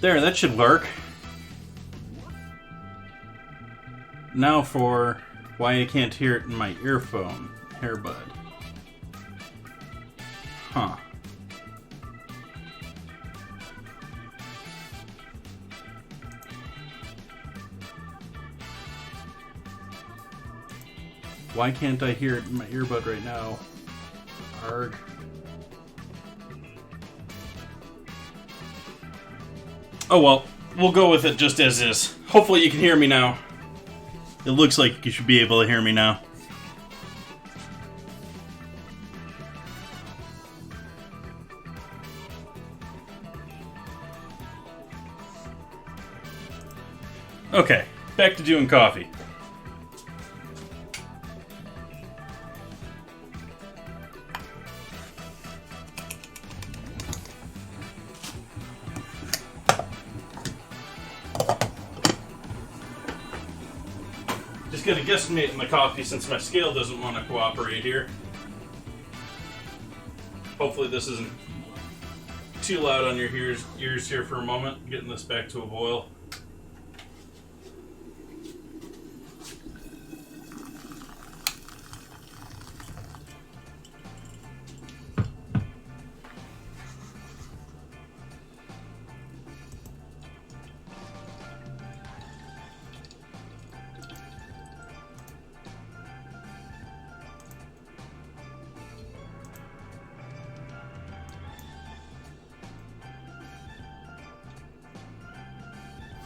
There, that should work. Now for why I can't hear it in my earphone, earbud. Huh. Why can't I hear it in my earbud right now? Arg. Oh well, we'll go with it just as is. Hopefully you can hear me now. It looks like you should be able to hear me now. Okay, back to doing coffee. Just gonna guesstimate in the coffee since my scale doesn't want to cooperate here. Hopefully this isn't too loud on your ears here for a moment. Getting this back to a boil.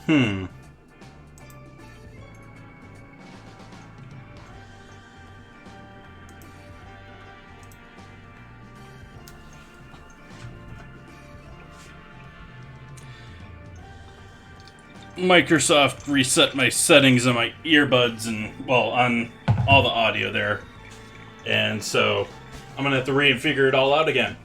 Hmm. Microsoft reset my settings on my earbuds and, well, on all the audio there. And so I'm going to have to refigure it all out again.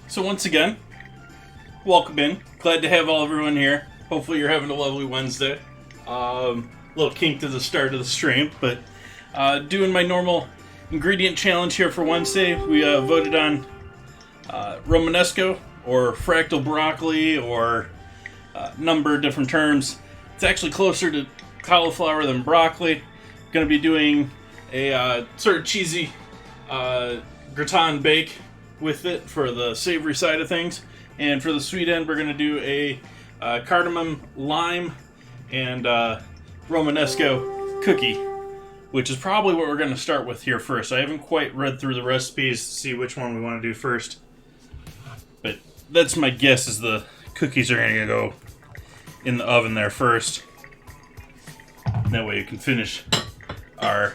So once again, welcome in. Glad to have everyone here. Hopefully you're having a lovely Wednesday. Little kink to the start of the stream, but doing my normal ingredient challenge here for Wednesday. We voted on Romanesco or fractal broccoli or a number of different terms. It's actually closer to cauliflower than broccoli. Going to be doing a sort of cheesy gratin bake with it for the savory side of things. And for the sweet end, we're going to do a cardamom, lime, and Romanesco cookie, which is probably what we're going to start with here first. I haven't quite read through the recipes to see which one we want to do first. But that's my guess, is the cookies are going to go in the oven there first. That way you can finish our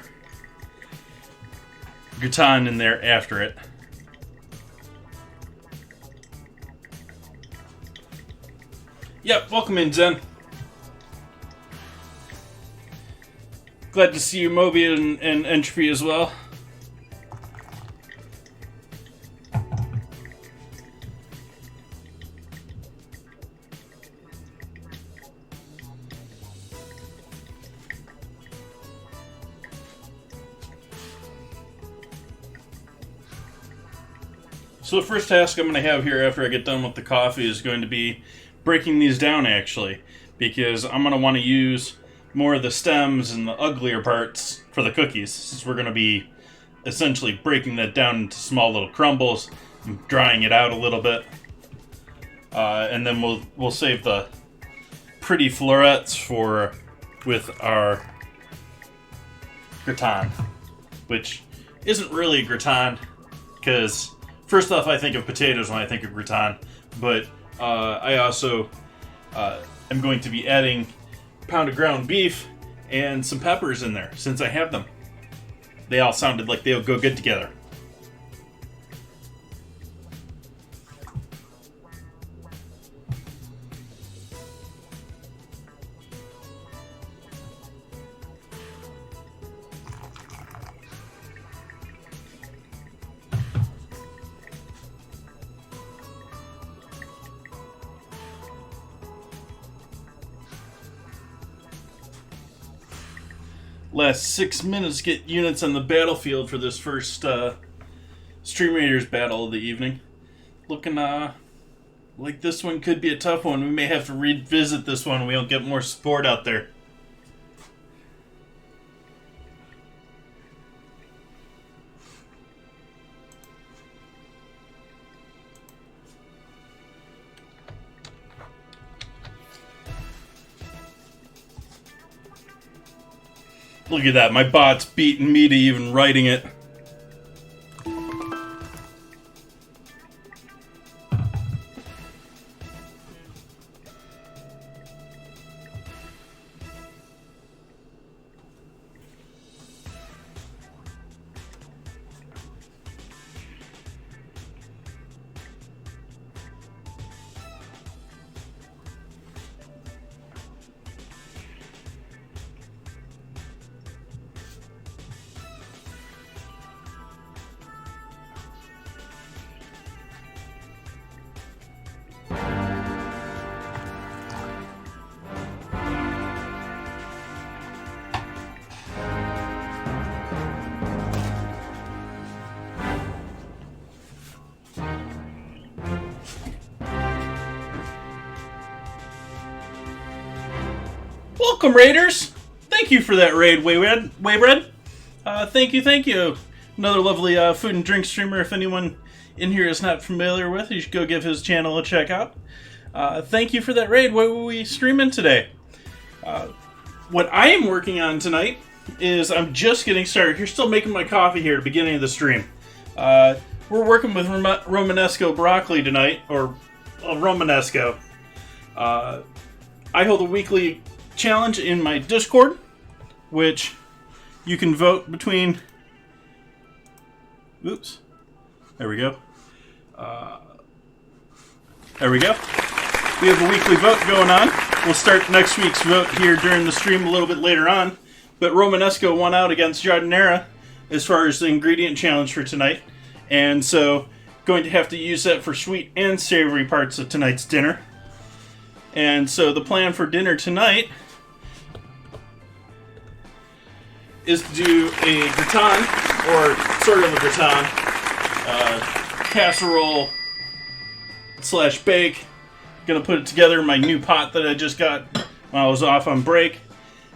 gratin in there after it. Yep, welcome in, Zen. Glad to see you, Moby, and Entropy as well. So the first task I'm going to have here after I get done with the coffee is going to be breaking these down, actually, because I'm going to want to use more of the stems and the uglier parts for the cookies, since we're going to be essentially breaking that down into small little crumbles and drying it out a little bit. And then we'll save the pretty florets with our gratin, which isn't really gratin, because first off, I think of potatoes when I think of gratin, but I also am going to be adding a pound of ground beef and some peppers in there, since I have them. They all sounded like they'll go good together. Last 6 minutes to get units on the battlefield for this first Stream Raiders battle of the evening. Looking like this one could be a tough one. We may have to revisit this one when we don't get more support out there. Look at that, my bot's beating me to even writing it. Welcome, Raiders! Thank you for that raid, Waybread. Thank you. Another lovely food and drink streamer. If anyone in here is not familiar with, you should go give his channel a check out. Thank you for that raid. What were we streaming today? What I am working on tonight is I'm just getting started. You're still making my coffee here at the beginning of the stream. We're working with Romanesco broccoli tonight, or Romanesco. I hold a weekly challenge in my Discord, which you can vote between... Oops. There we go. There we go. We have a weekly vote going on. We'll start next week's vote here during the stream a little bit later on. But Romanesco won out against Giardinera as far as the ingredient challenge for tonight. And so, going to have to use that for sweet and savory parts of tonight's dinner. And so the plan for dinner tonight is to do a gratin, or sort of a gratin, casserole / bake. Gonna put it together in my new pot that I just got while I was off on break.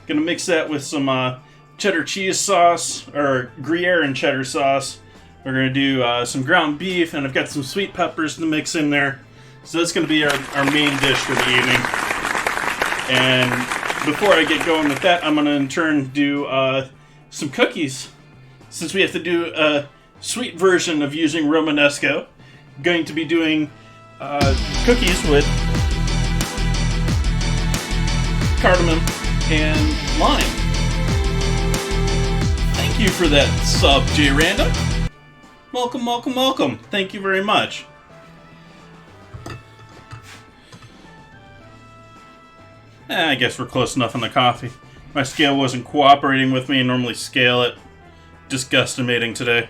Gonna mix that with some cheddar cheese sauce, or Gruyere and cheddar sauce. We're gonna do some ground beef, and I've got some sweet peppers to mix in there. So that's gonna be our main dish for the evening. And before I get going with that, I'm gonna in turn do some cookies. Since we have to do a sweet version of using Romanesco, I'm going to be doing cookies with cardamom and lime. Thank you for that sub, J Random. Welcome, welcome, welcome. Thank you very much. I guess we're close enough on the coffee. My scale wasn't cooperating with me. I normally scale it. Just guesstimating today.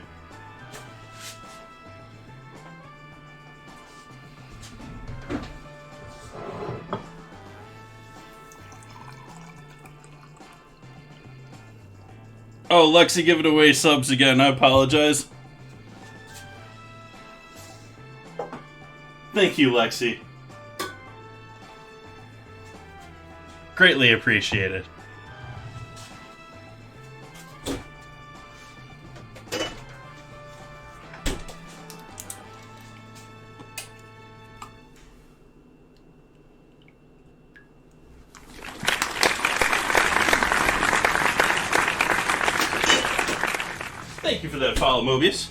Oh, Lexi, give it away subs again. I apologize. Thank you, Lexi. Greatly appreciated. Thank you for that follow, Mobius.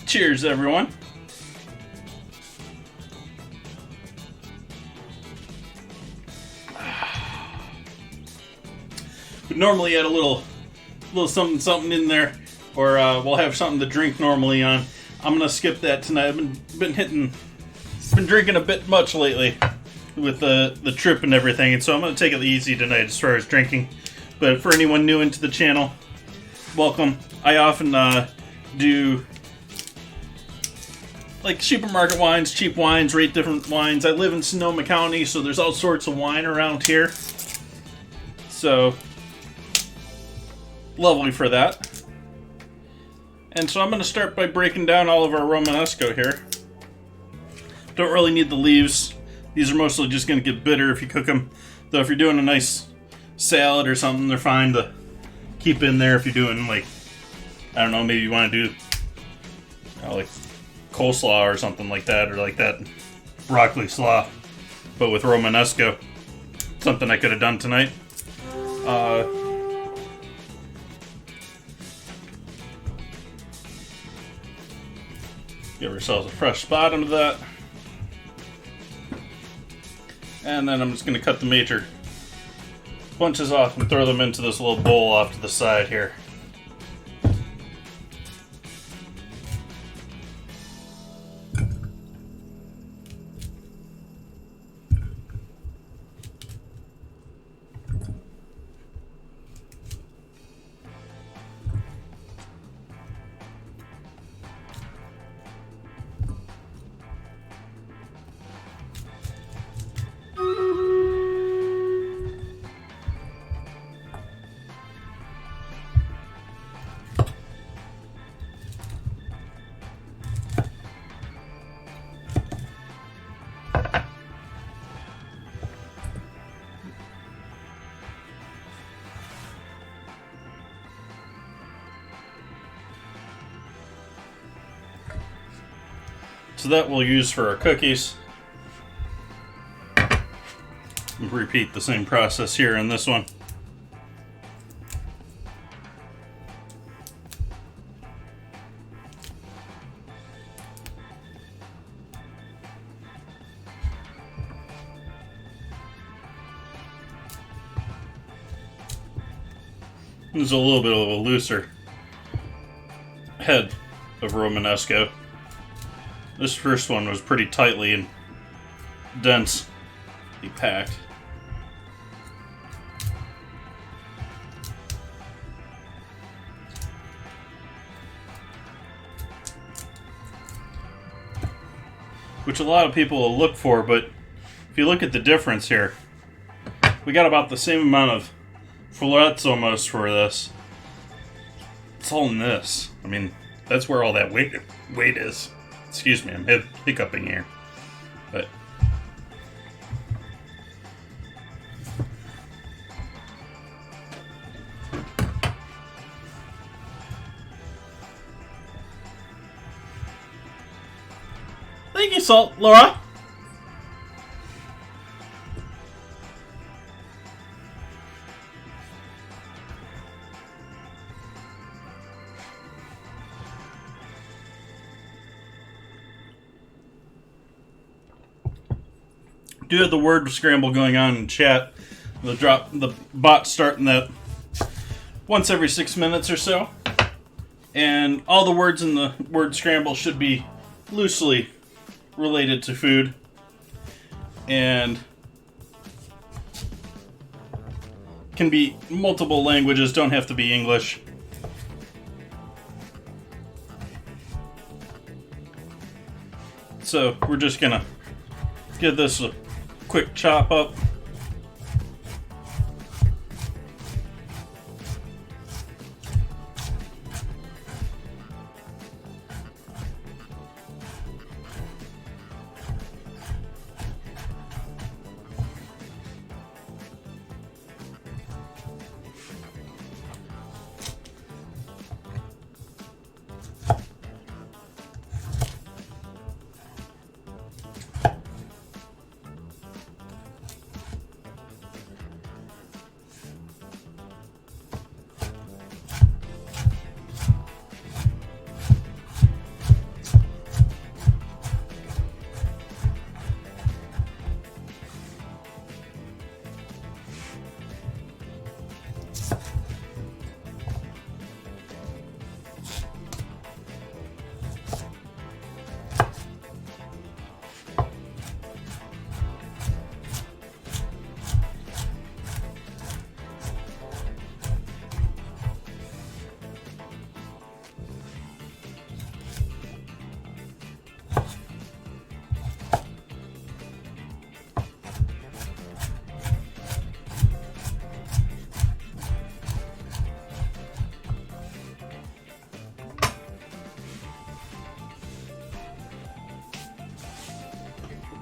Cheers, everyone. Would normally add a little something in there, or we'll have something to drink normally on. I'm gonna skip that tonight. I've been drinking a bit much lately with the trip and everything, and so I'm gonna take it easy tonight as far as drinking. But for anyone new into the channel, welcome. I often do like supermarket wines, cheap wines, rate different wines. I live in Sonoma County, so there's all sorts of wine around here. So, lovely for that. And so I'm going to start by breaking down all of our Romanesco here. Don't really need the leaves. These are mostly just going to get bitter if you cook them. Though if you're doing a nice salad or something, they're fine to keep in there if you're doing, like, I don't know, maybe you want to do, like, coleslaw or something like that, or like that broccoli slaw, but with Romanesco. Something I could have done tonight. Give ourselves a fresh spot under that. And then I'm just going to cut the major bunches off and throw them into this little bowl off to the side here. So that we'll use for our cookies. Repeat the same process here in this one. This is a little bit of a looser head of Romanesco. This first one was pretty tightly and densely packed. Which a lot of people will look for, but if you look at the difference here, we got about the same amount of florets almost for this. It's all in this. I mean, that's where all that weight is. Excuse me, I'm hiccuping here. But thank you, Salt Laura. Do have the word scramble going on in chat. The bot starting that once every 6 minutes or so, and all the words in the word scramble should be loosely related to food, and can be multiple languages. Don't have to be English. So we're just gonna give this a quick chop up.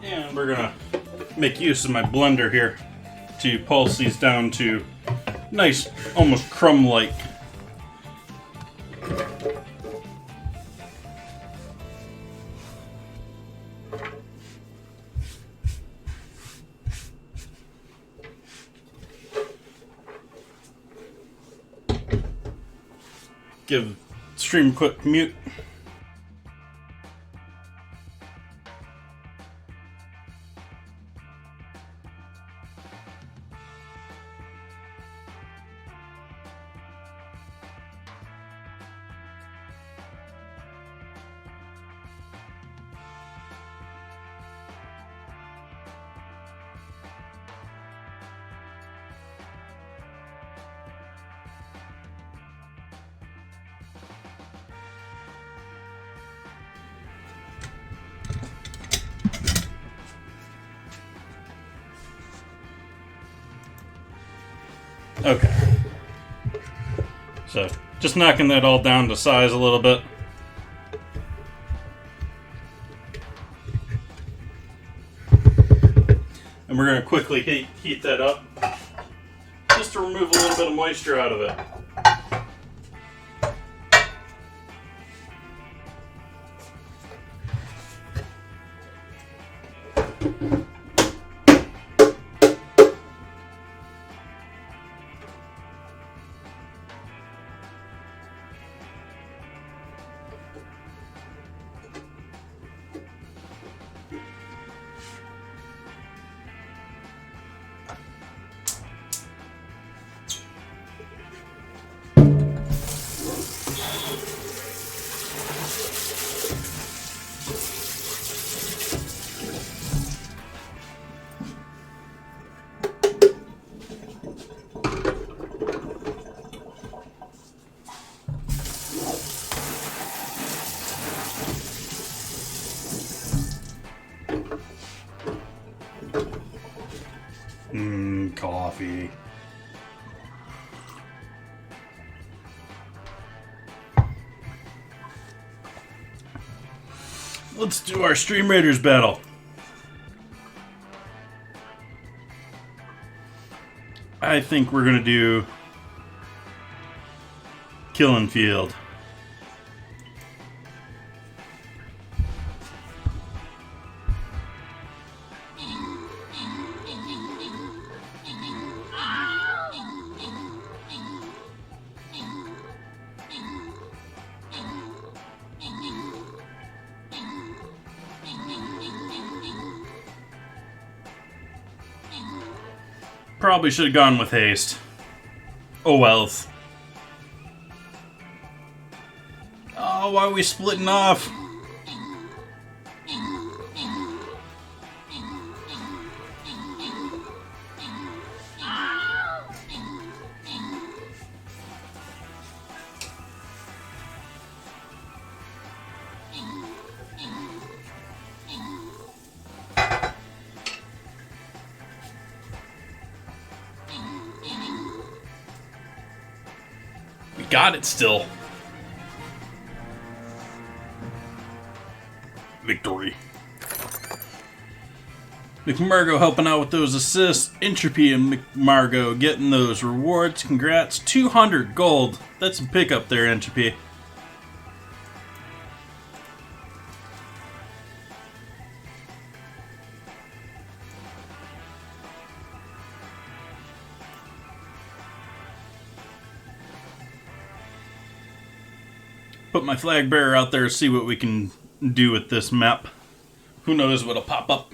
And we're gonna make use of my blender here to pulse these down to nice, almost crumb-like. Give stream a quick mute. Okay. So, just knocking that all down to size a little bit. And we're going to quickly heat that up, just to remove a little bit of moisture out of it. Coffee. Let's do our Stream Raiders battle. I think we're gonna do Killing Field. Probably should have gone with haste. Oh wells. Oh, why are we splitting off? Got it still. Victory. McMargo helping out with those assists. Entropy and McMargo getting those rewards. Congrats. 200 gold. That's a pickup there, Entropy. Put my flag bearer out there to see what we can do with this map. Who knows what'll pop up.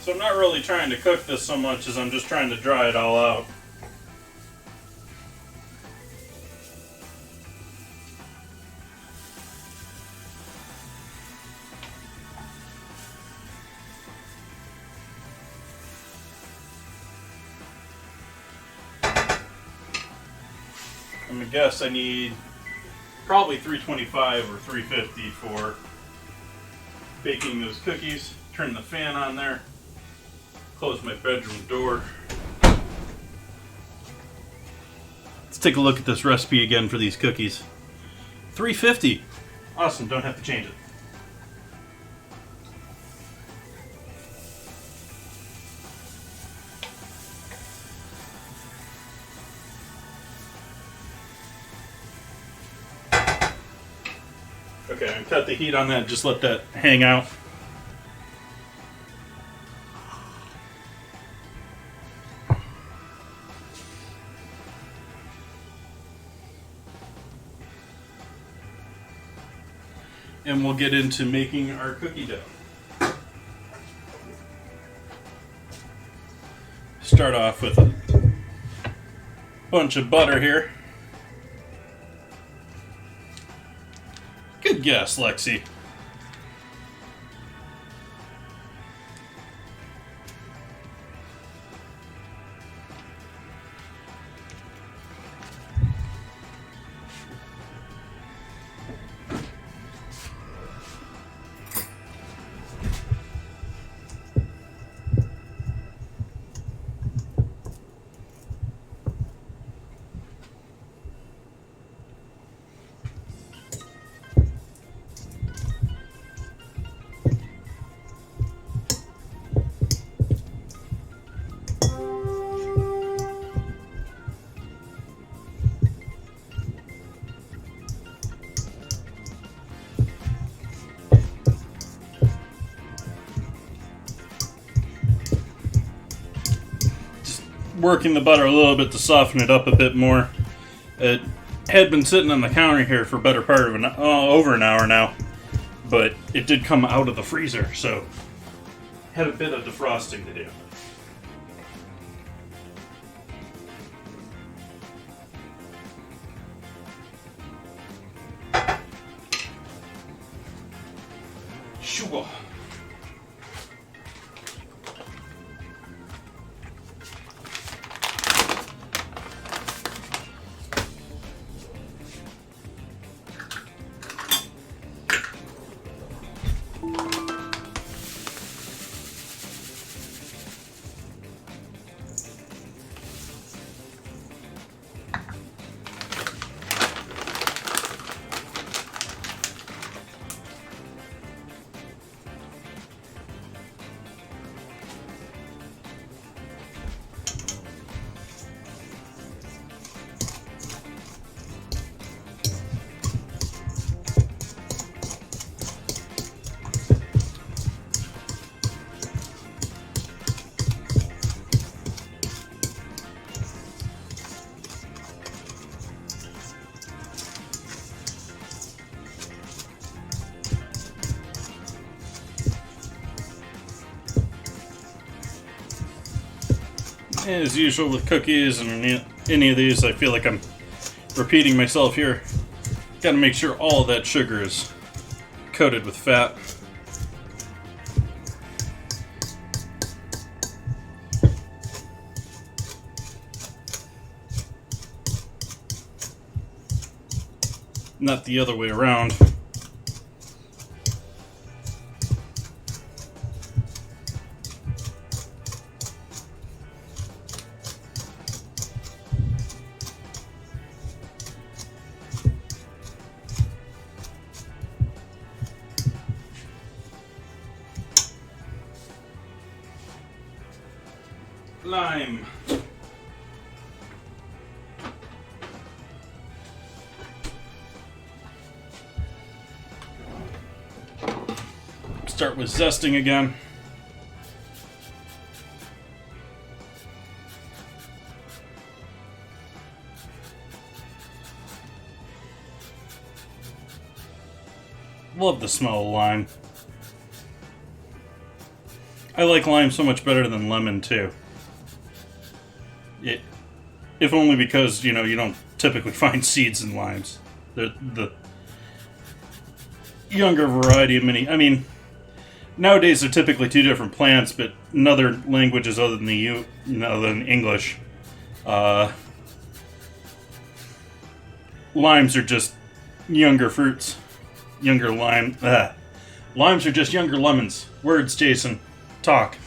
So I'm not really trying to cook this so much as I'm just trying to dry it all out. I'm gonna guess I need probably 325 or 350 for baking those cookies. Turn the fan on there. Close my bedroom door. Let's take a look at this recipe again for these cookies. 350. Awesome, don't have to change it. Okay, and cut the heat on that, just let that hang out. And we'll get into making our cookie dough. Start off with a bunch of butter here. Good guess, Lexi. Working the butter a little bit to soften it up a bit more. It had been sitting on the counter here for a better part of over an hour now, but it did come out of the freezer, so had a bit of defrosting to do. Sugar. As usual with cookies and any of these, I feel like I'm repeating myself here. Gotta make sure all of that sugar is coated with fat. Not the other way around. Lime. Start with zesting again. Love the smell of lime. I like lime so much better than lemon too. If only because, you don't typically find seeds in limes. They're the younger variety of many. I mean, nowadays they're typically two different plants, but in other languages other than English, limes are just younger fruits. Younger lime. Limes are just younger lemons. Words, Jason. Talk.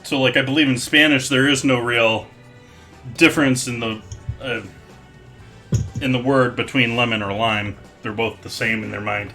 So, I believe in Spanish there is no real difference in the word between lemon or lime. They're both the same in their mind.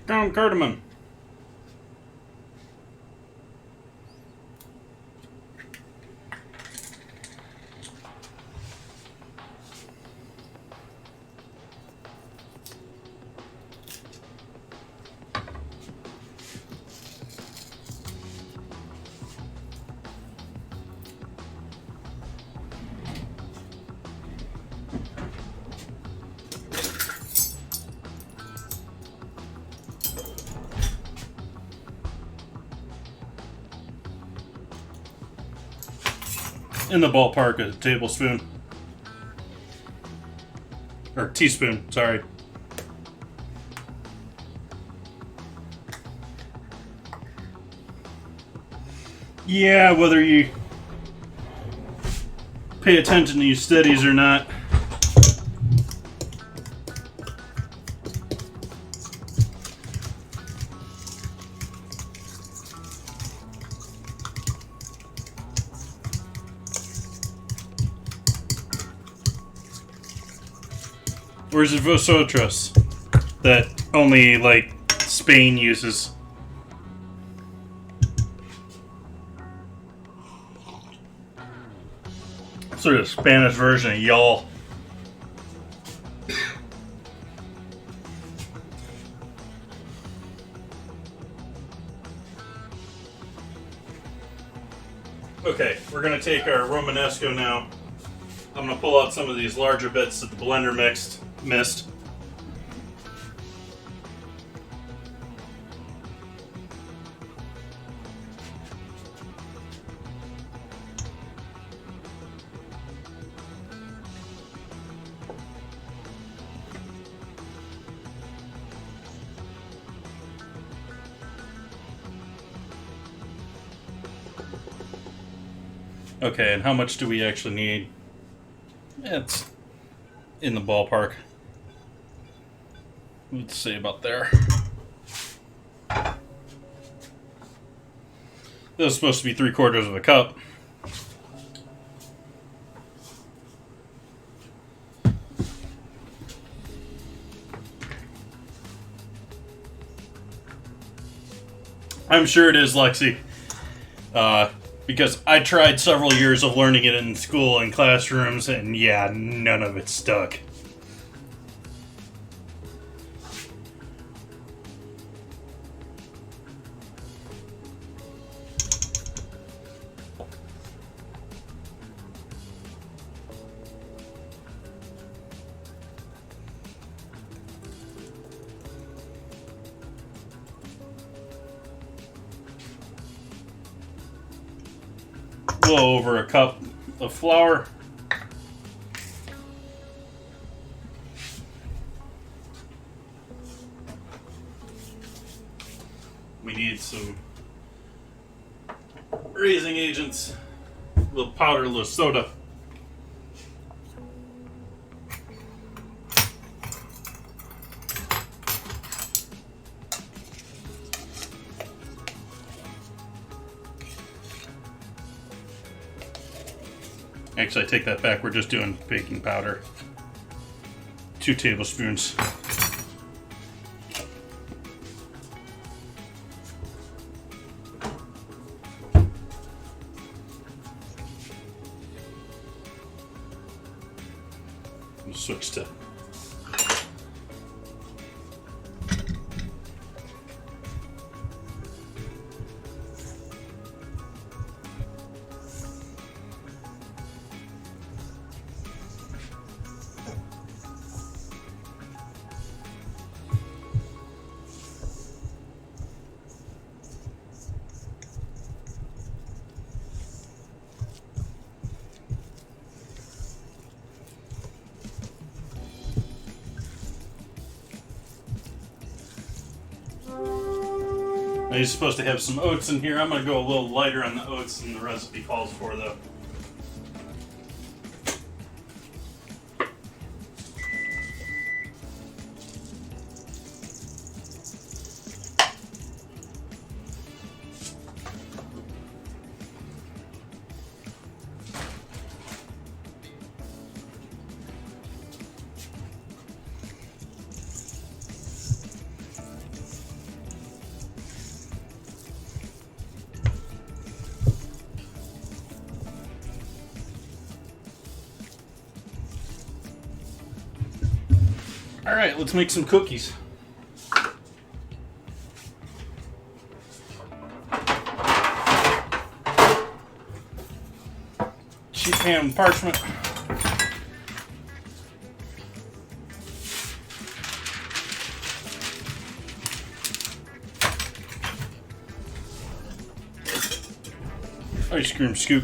Ground cardamom. in the ballpark of a tablespoon. Or teaspoon, sorry. Yeah, whether you pay attention to your studies or not. Where's the vosotros that only, like, Spain uses? Sort of Spanish version of y'all. Okay, we're going to take our Romanesco now. I'm going to pull out some of these larger bits that the blender missed. Okay, and how much do we actually need? It's in the ballpark. Let's see about there. That was supposed to be 3/4 of a cup. I'm sure it is, Lexi. Because I tried several years of learning it in school and classrooms, and yeah, none of it stuck. A little over a cup of flour. We need some raising agents, a little powder, a little soda. Actually, I take that back. We're just doing baking powder. 2 tablespoons. We'll switch to Now you're supposed to have some oats in here. I'm going to go a little lighter on the oats than the recipe calls for, though. All right, let's make some cookies. Sheet pan and parchment. Ice cream scoop.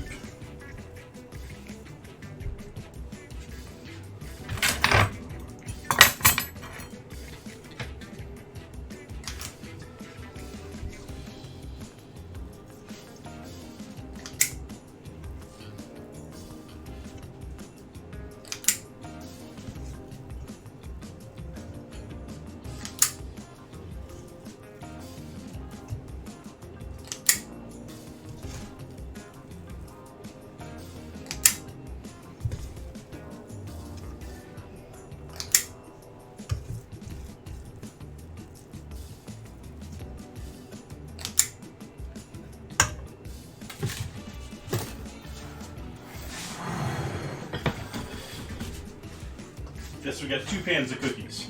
so we got 2 pans of cookies.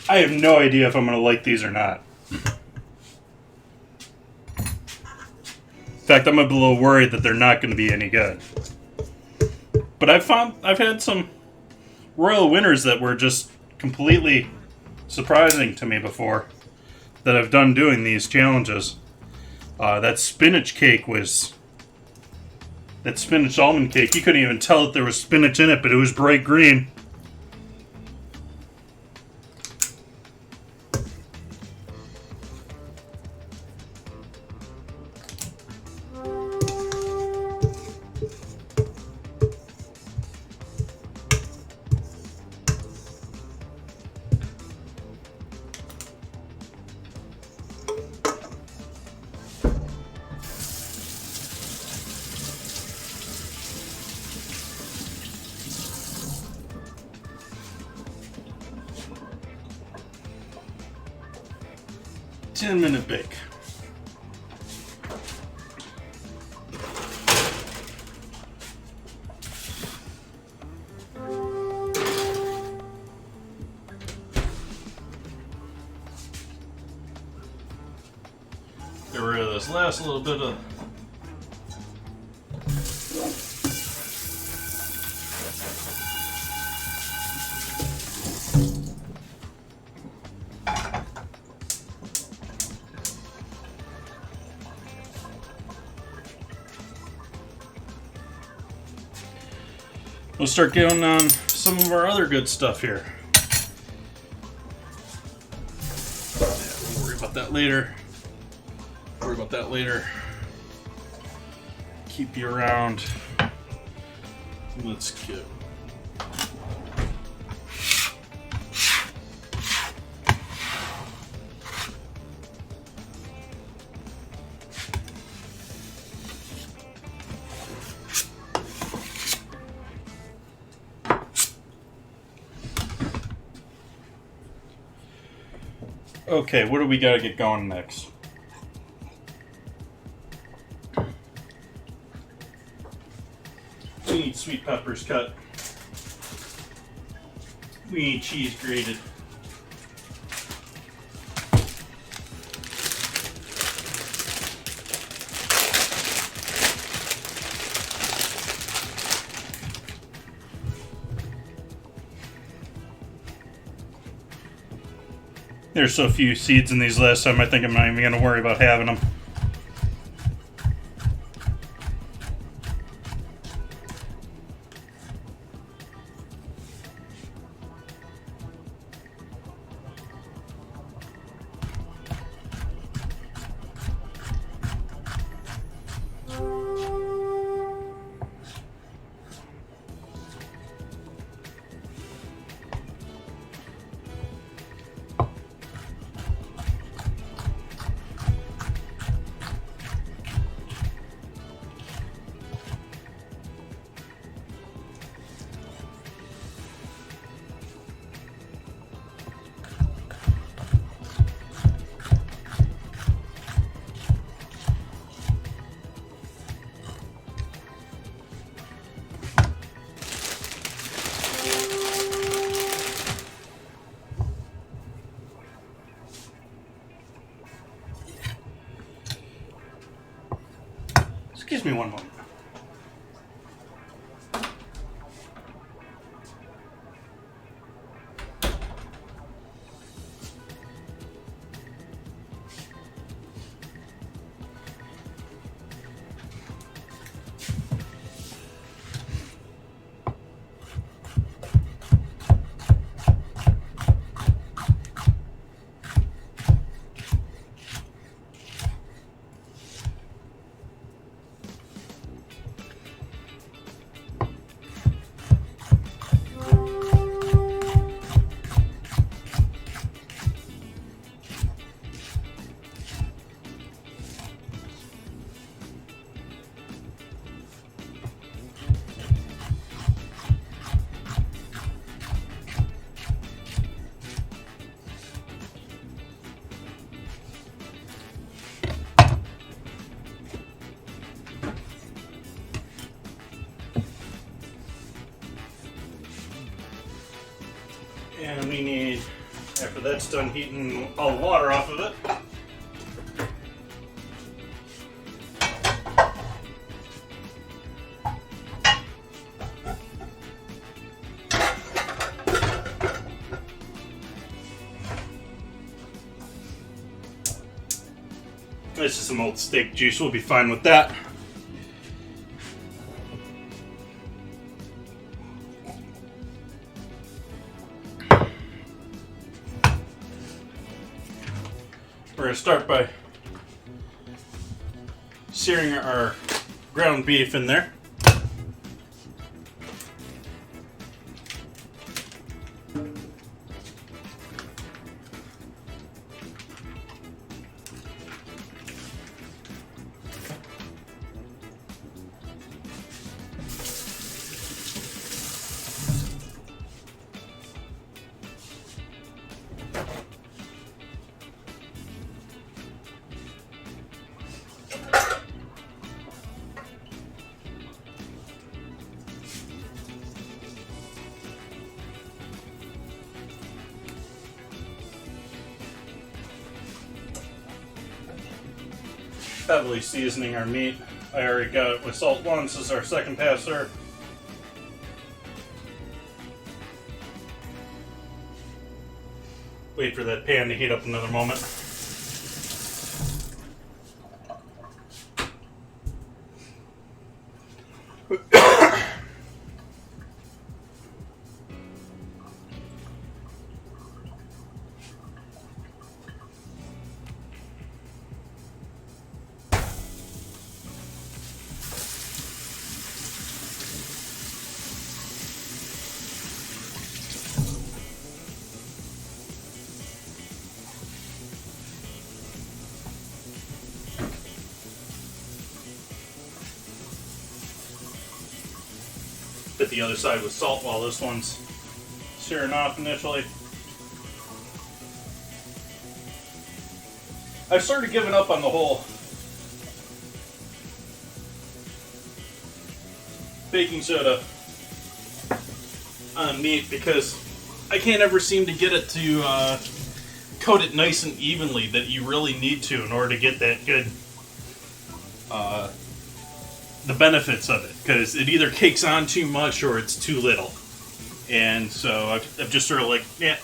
I have no idea if I'm going to like these or not. In fact, I'm a little worried that they're not going to be any good. But I've had some royal winners that were just completely surprising to me before that I've done doing these challenges. That spinach almond cake, you couldn't even tell that there was spinach in it, but it was bright green. Minute bake. Get rid of this last little bit of we'll start going on some of our other good stuff here. We'll worry about that later. Keep you around. Let's go. Okay, what do we got to get going next? We need sweet peppers cut. We need cheese grated. There's so few seeds in these last time, I think I'm not even going to worry about having them. Excuse me one moment. After that's done heating all the water off of it, this is some old steak juice. We'll be fine with that. We're going to start by searing our ground beef in there. Heavily seasoning our meat. I already got it with salt once. This is our second pass serve. Wait for that pan to heat up another moment. Hit the other side with salt while this one's searing off initially. I've started giving up on the whole baking soda on meat because I can't ever seem to get it to coat it nice and evenly that you really need to in order to get that good the benefits of it, because it either cakes on too much or it's too little. And so I've just sort of like, yeah.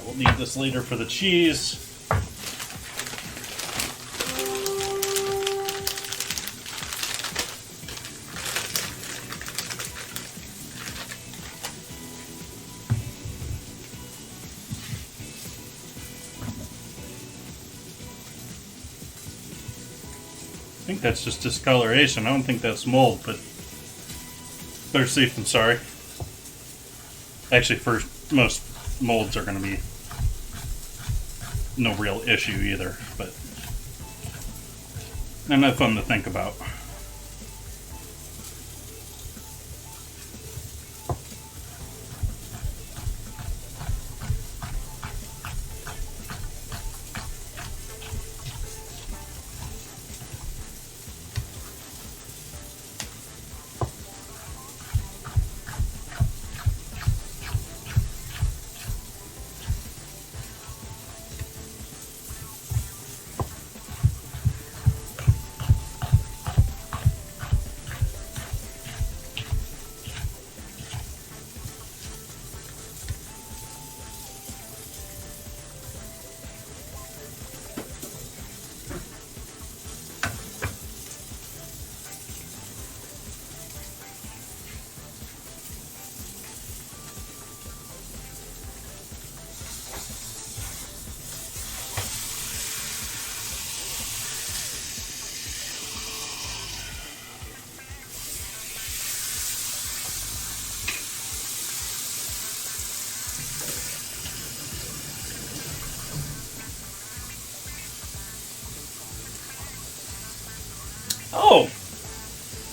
We'll need this later for the cheese. I think that's just discoloration. I don't think that's mold, but better safe than sorry. Actually, first, most molds are going to be no real issue either, but they're not fun to think about.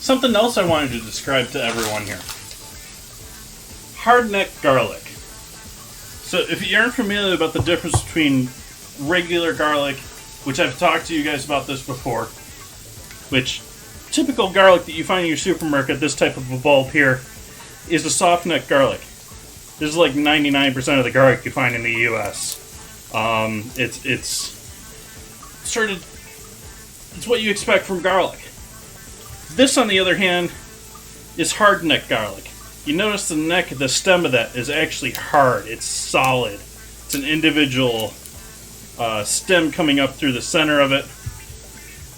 Something else I wanted to describe to everyone here. Hard-neck garlic. So if you aren't familiar about the difference between regular garlic, which I've talked to you guys about this before, which typical garlic that you find in your supermarket, this type of a bulb here, is a soft-neck garlic. This is like 99% of the garlic you find in the U.S. It's what you expect from garlic. This, on the other hand, is hard-neck garlic. You notice the neck, the stem of that is actually hard. It's solid. It's an individual stem coming up through the center of it.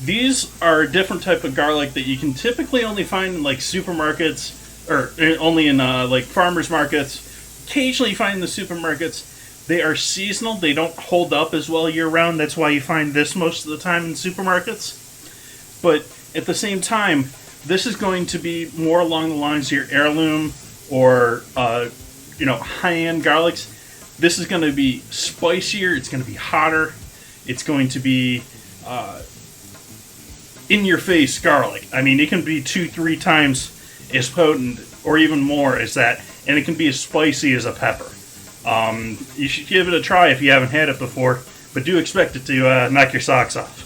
These are a different type of garlic that you can typically only find in like supermarkets, or only in like farmers markets. Occasionally you find in the supermarkets. They are seasonal. They don't hold up as well year round. That's why you find this most of the time in supermarkets. But at the same time, this is going to be more along the lines of your heirloom or high-end garlics. This is going to be spicier. It's going to be hotter. It's going to be in-your-face garlic. I mean, it can be 2-3 times as potent or even more as that, and it can be as spicy as a pepper. You should give it a try if you haven't had it before, but do expect it to knock your socks off.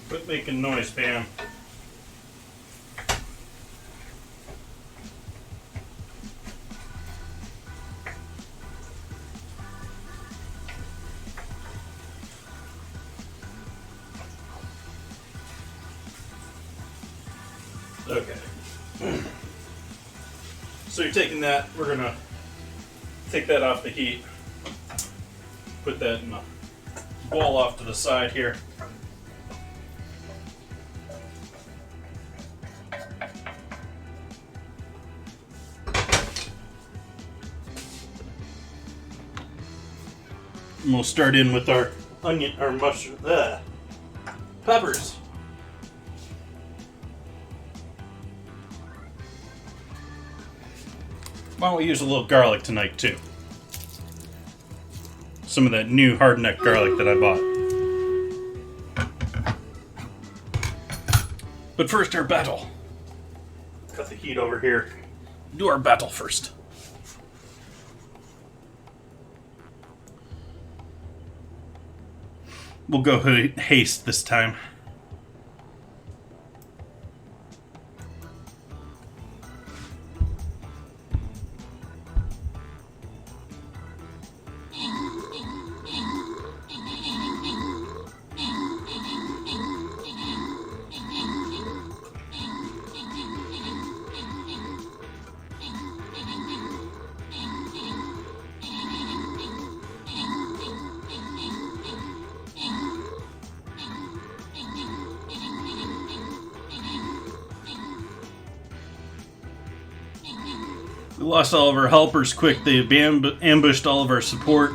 Quit making noise, Pam. Okay. So you're taking that, we're gonna take that off the heat. Put that in a bowl off to the side here. And we'll start in with our onion, our mushroom, peppers. Why don't we use a little garlic tonight too? Some of that new hard-neck garlic that I bought. But first, our battle. Cut the heat over here. Do our battle first. We'll go haste this time. We lost all of our helpers quick. They ambushed all of our support.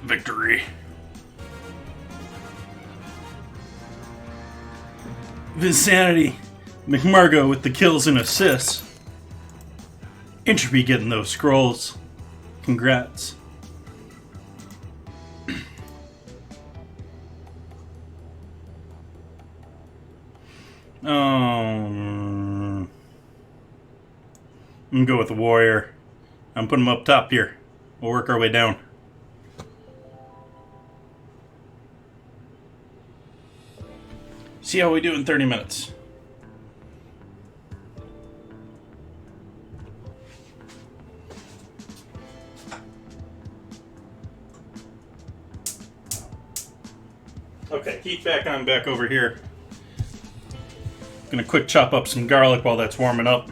Victory. Vinsanity. McMargo with the kills and assists. Entropy getting those scrolls. Congrats. I'm gonna go with the warrior. I'm putting him up top here. We'll work our way down. See how we do in 30 minutes. Okay, heat back on back over here. Gonna quick chop up some garlic while that's warming up.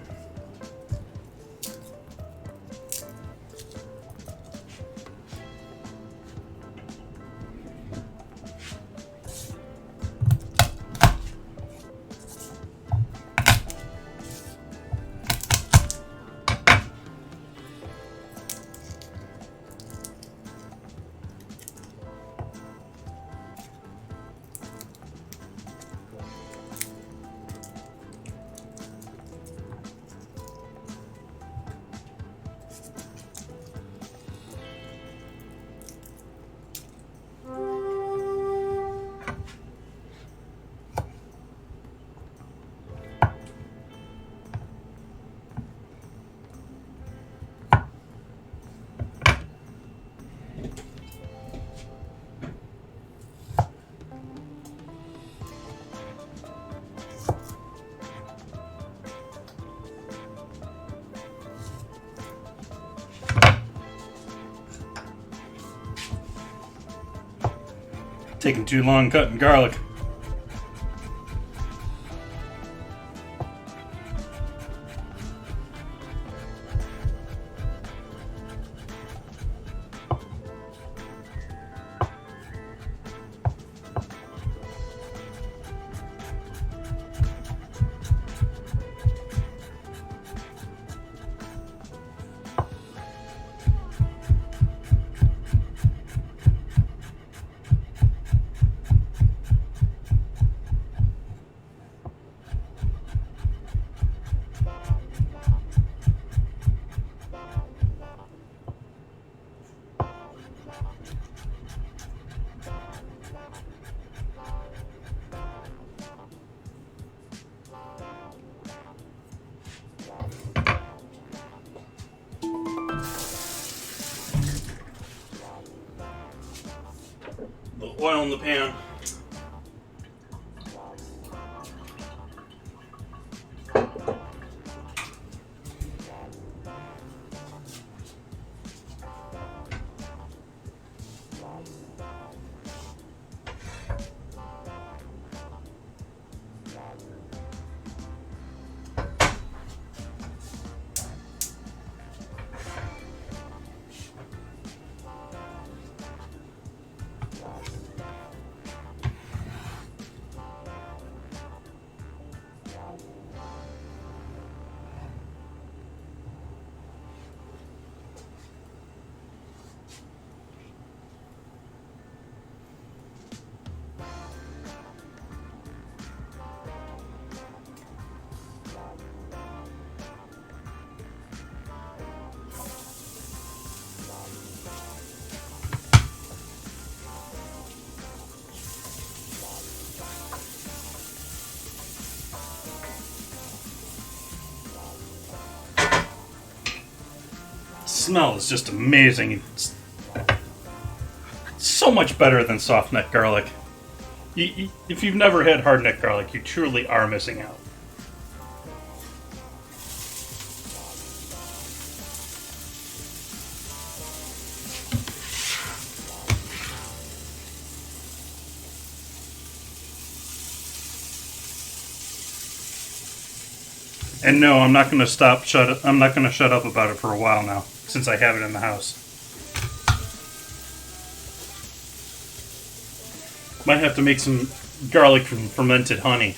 Taking too long cutting garlic. The oil in the pan. Smell is just amazing. It's so much better than soft neck garlic. If you've never had hard neck garlic, you truly are missing out. And no, I'm not going to I'm not going to shut up about it for a while now, since I have it in the house. Might have to make some garlic from fermented honey. In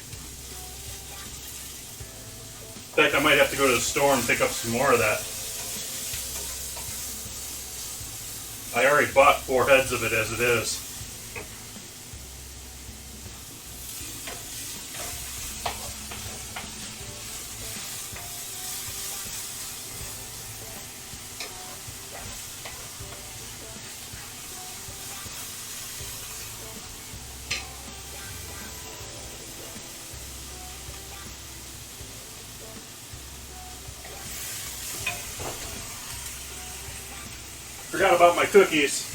fact, I might have to go to the store and pick up some more of that. I already bought 4 heads of it as it is. Forgot about my cookies.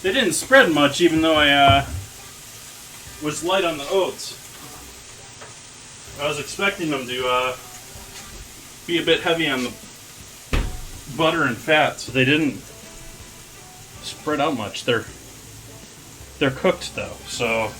They didn't spread much, even though I was light on the oats. I was expecting them to be a bit heavy on the butter and fat, so they didn't spread out much. They're cooked though, so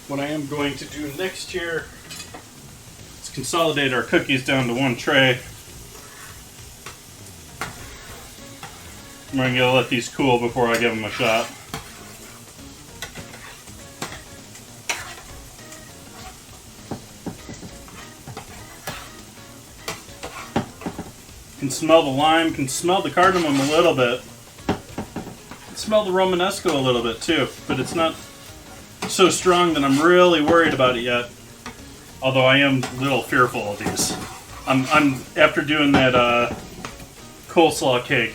what I am going to do next here is consolidate our cookies down to one tray. I'm going to let these cool before I give them a shot. Can smell the lime, can smell the cardamom a little bit. Can smell the Romanesco a little bit too, but it's not so strong that I'm really worried about it yet. Although I am a little fearful of these. I'm after doing that coleslaw cake.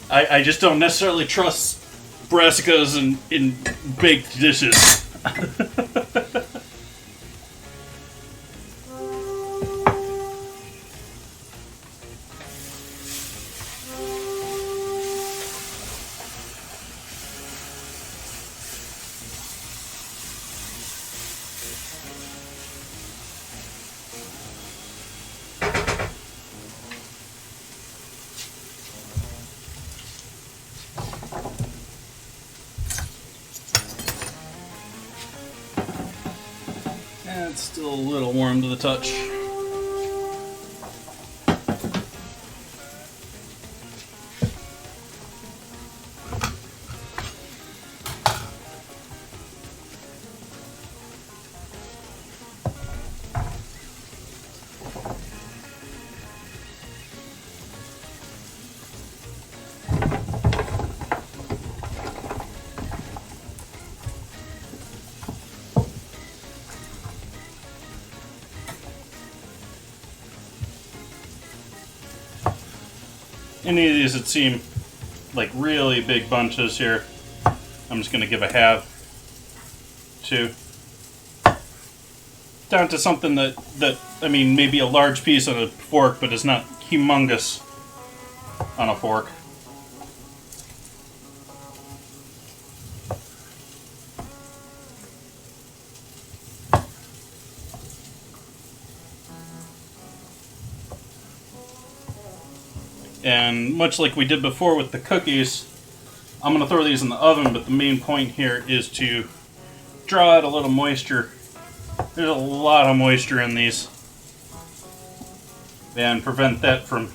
I just don't necessarily trust brassicas in baked dishes. It's still a little warm to the touch. Any of these that seem like really big bunches here, I'm just going to give a half to. Down to something that, I mean, maybe a large piece on a fork, but is not humongous on a fork. And much like we did before with the cookies, I'm going to throw these in the oven, but the main point here is to draw out a little moisture. There's a lot of moisture in these. And prevent that from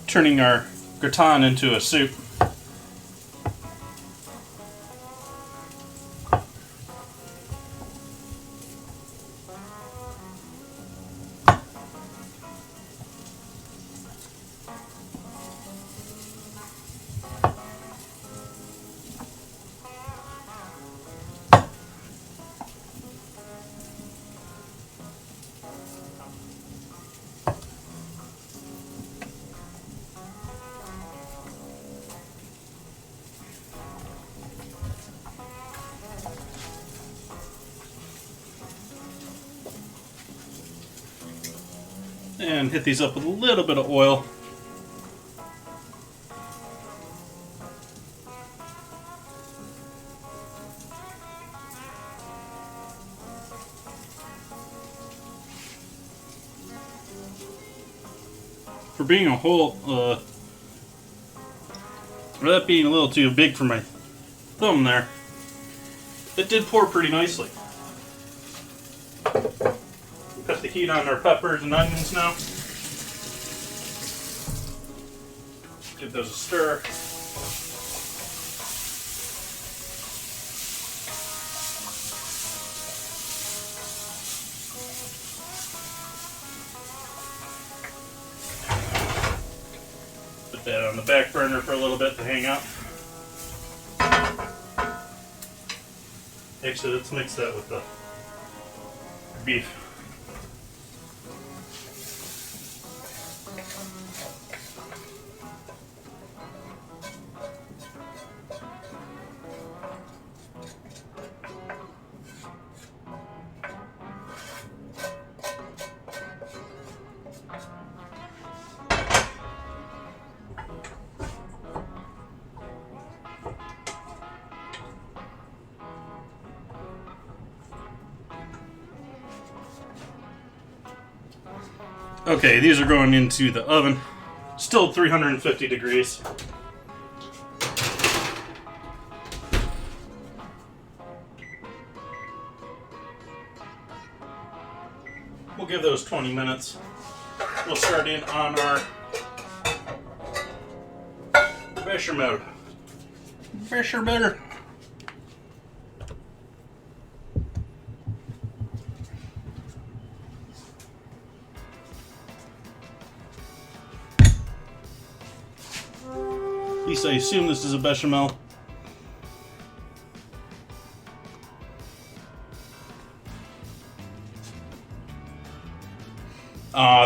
turning our gratin into a soup. and hit these up with a little bit of oil. For being a whole, for that being a little too big for my thumb there, it did pour pretty nicely. Cut the heat on our peppers and onions now. Give those a stir. Put that on the back burner for a little bit to hang out. Actually, let's mix that with the beef. Okay, these are going into the oven. Still 350 degrees. We'll give those 20 minutes. We'll start in on our bechamel. Bechamel. At least I assume this is a bechamel.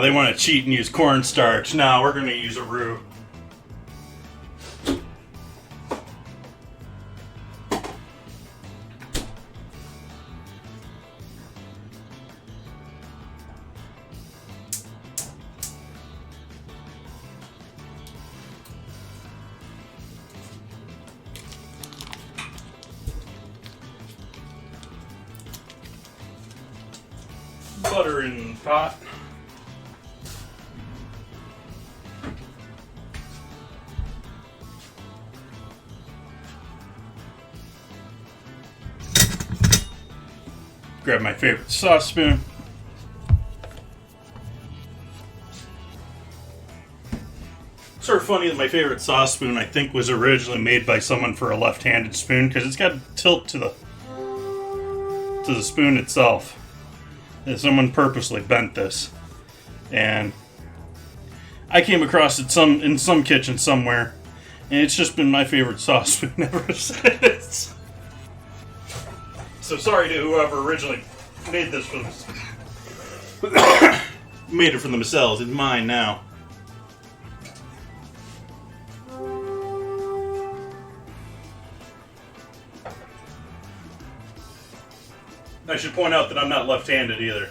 They want to cheat and use cornstarch. No, we're going to use a roux. Butter in pot. Grab my favorite sauce spoon. Sort of funny that my favorite sauce spoon, I think, was originally made by someone for a left-handed spoon because it's got a tilt to the spoon itself. And someone purposely bent this, and I came across it in some kitchen somewhere, and it's just been my favorite sauce spoon ever since. So sorry to whoever originally made this for made it for themselves. It's mine now. I should point out that I'm not left-handed either.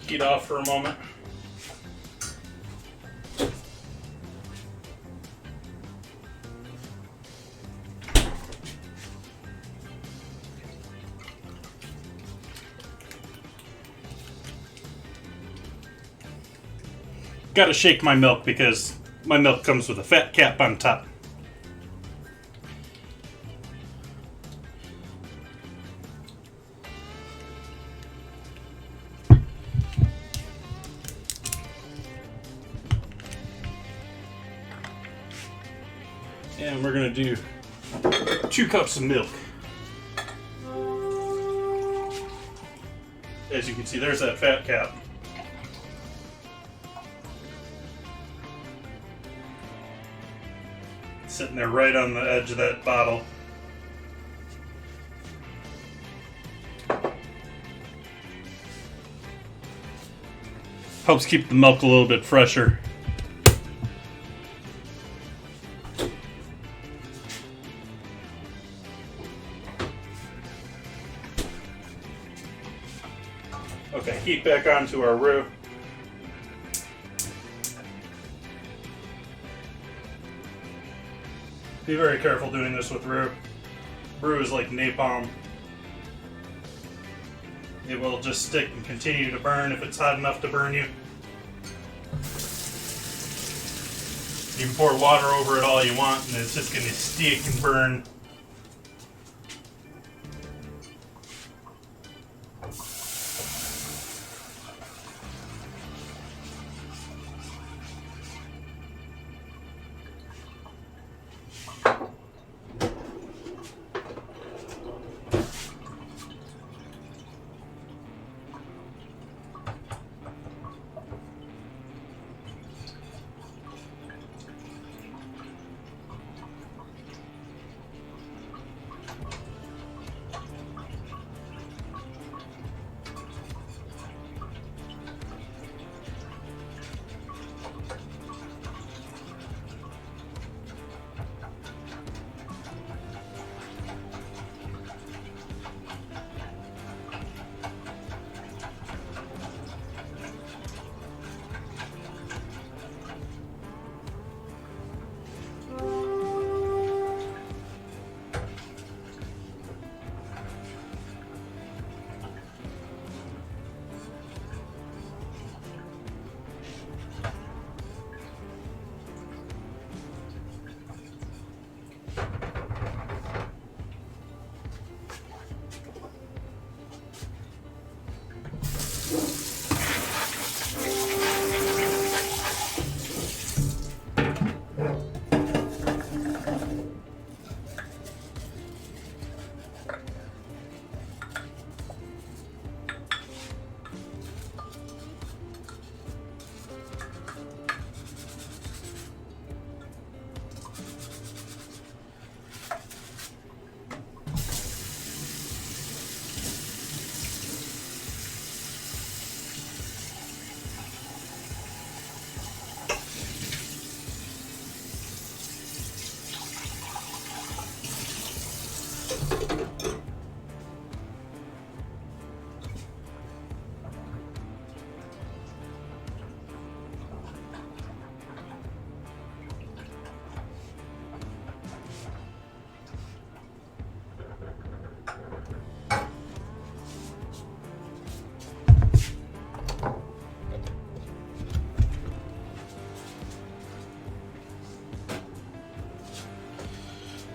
Heat off for a moment. Gotta shake my milk because my milk comes with a fat cap on top. And And we're going to do 2 cups of milk. As you can see, there's that fat cap. Sitting there right on the edge of that bottle. Helps keep the milk a little bit fresher. Okay, heat back onto our roux. Be very careful doing this with roux. Roux is like napalm. It will just stick and continue to burn if it's hot enough to burn you. You can pour water over it all you want and it's just going to stick and burn.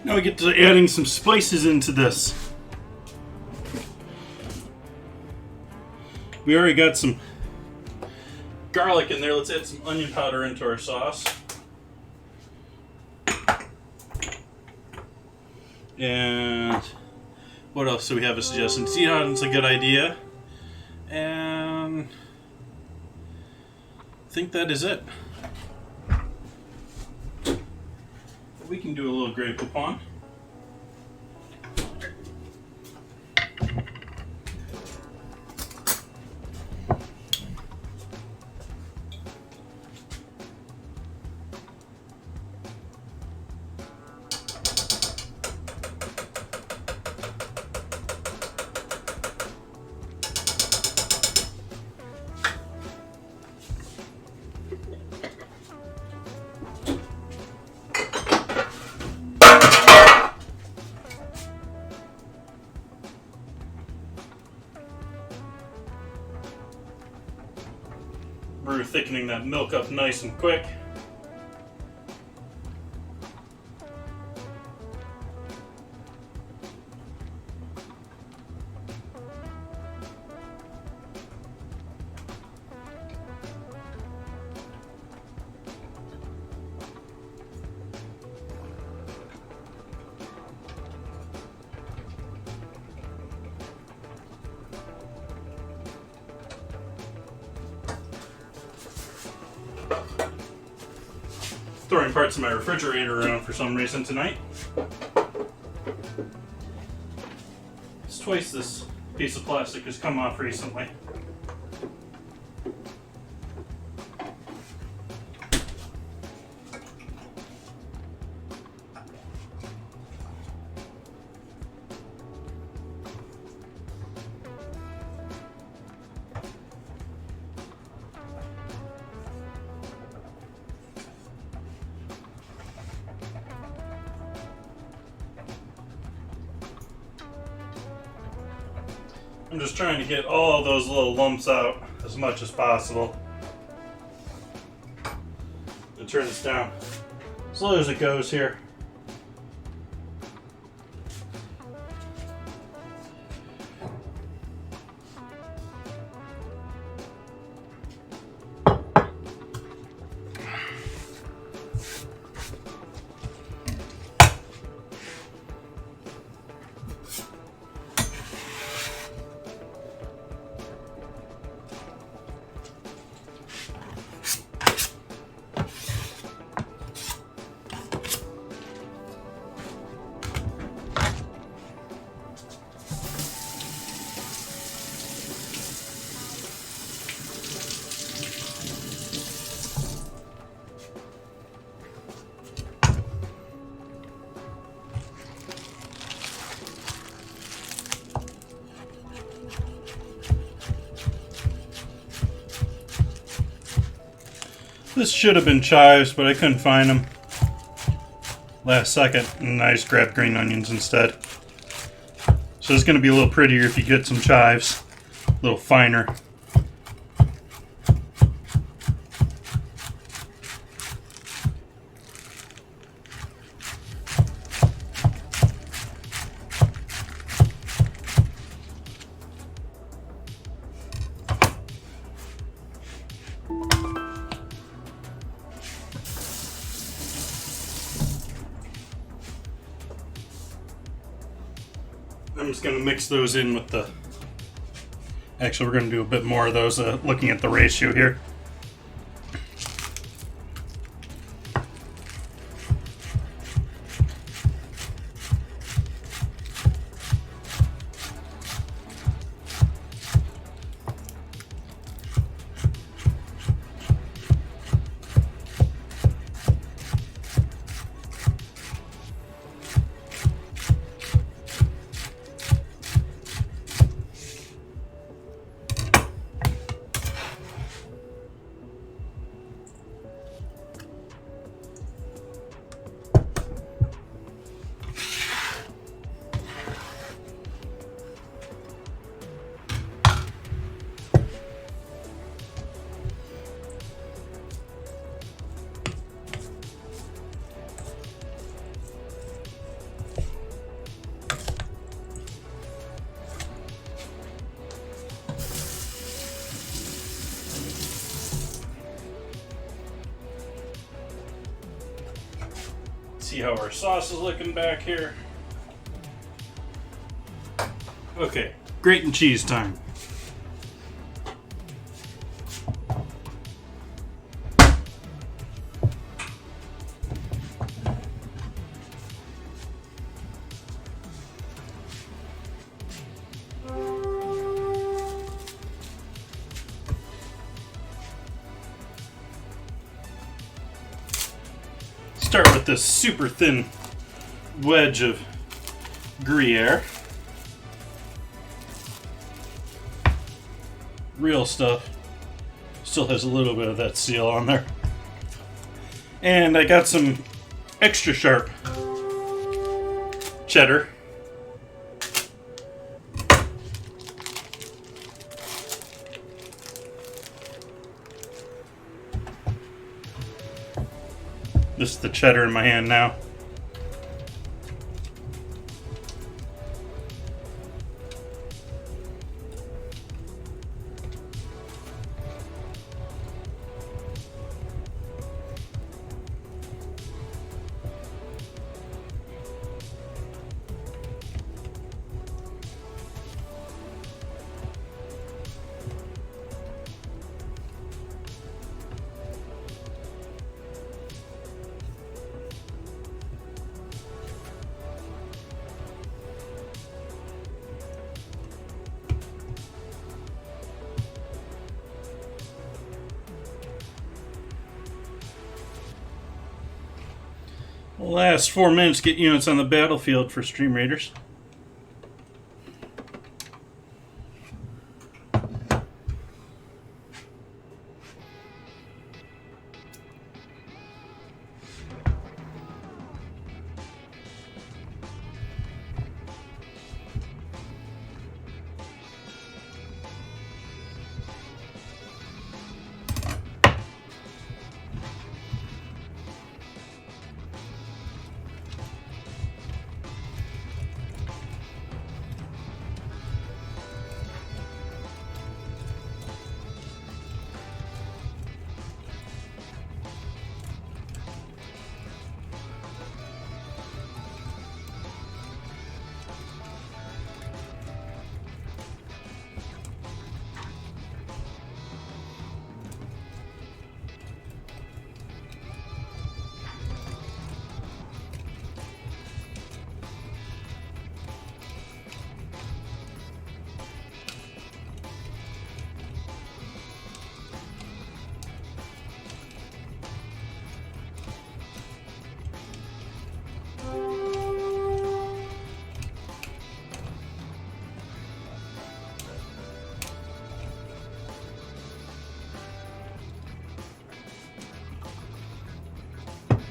Now we get to adding some spices into this. We already got some garlic in there. Let's add some onion powder into our sauce. And what else do we have a suggestion? Season's a good idea. And I think that is it. We can do a little Grey Poupon. We're thickening that milk up nice and quick. Throwing parts of my refrigerator around for some reason tonight. It's twice this piece of plastic has come off recently. I'm just trying to get all those little lumps out as much as possible. And turn this down slow as it goes here. This should have been chives, but I couldn't find them last second, and I just grabbed green onions instead. So it's going to be a little prettier if you get some chives, a little finer. I'm just going to mix those in with the... Actually, we're going to do a bit more of those looking at the ratio here. See how our sauce is looking back here. Okay, grating cheese time. Start with this super thin wedge of Gruyere. Real stuff. Still has a little bit of that seal on there. And I got some extra sharp cheddar. This is the cheddar in my hand now. Last 4 minutes, get units on the battlefield for Stream Raiders.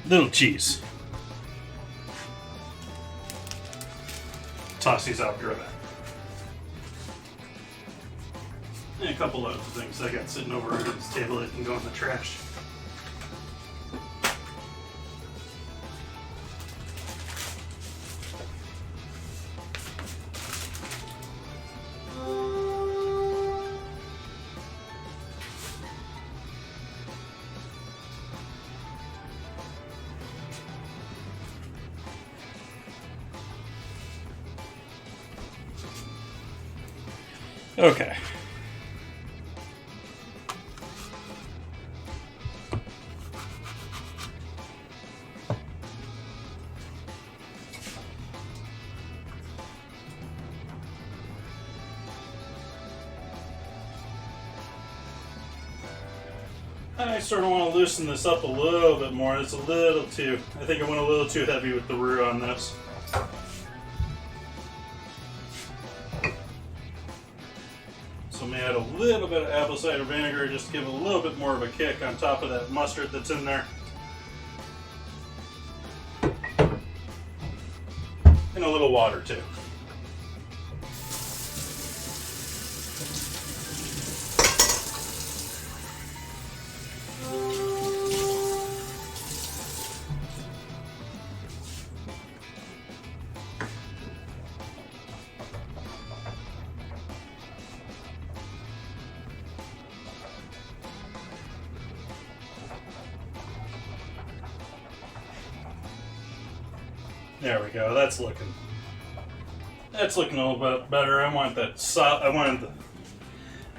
Little cheese. Toss these out here. And a couple other things I got sitting over under this table that can go in the trash. Okay. I sort of want to loosen this up a little bit more. It's a little too... I think I went a little too heavy with the roux on this. So I'm going to add a little bit of apple cider vinegar just to give a little bit more of a kick on top of that mustard that's in there. And a little water too. There we go. That's looking a little bit better. I want that I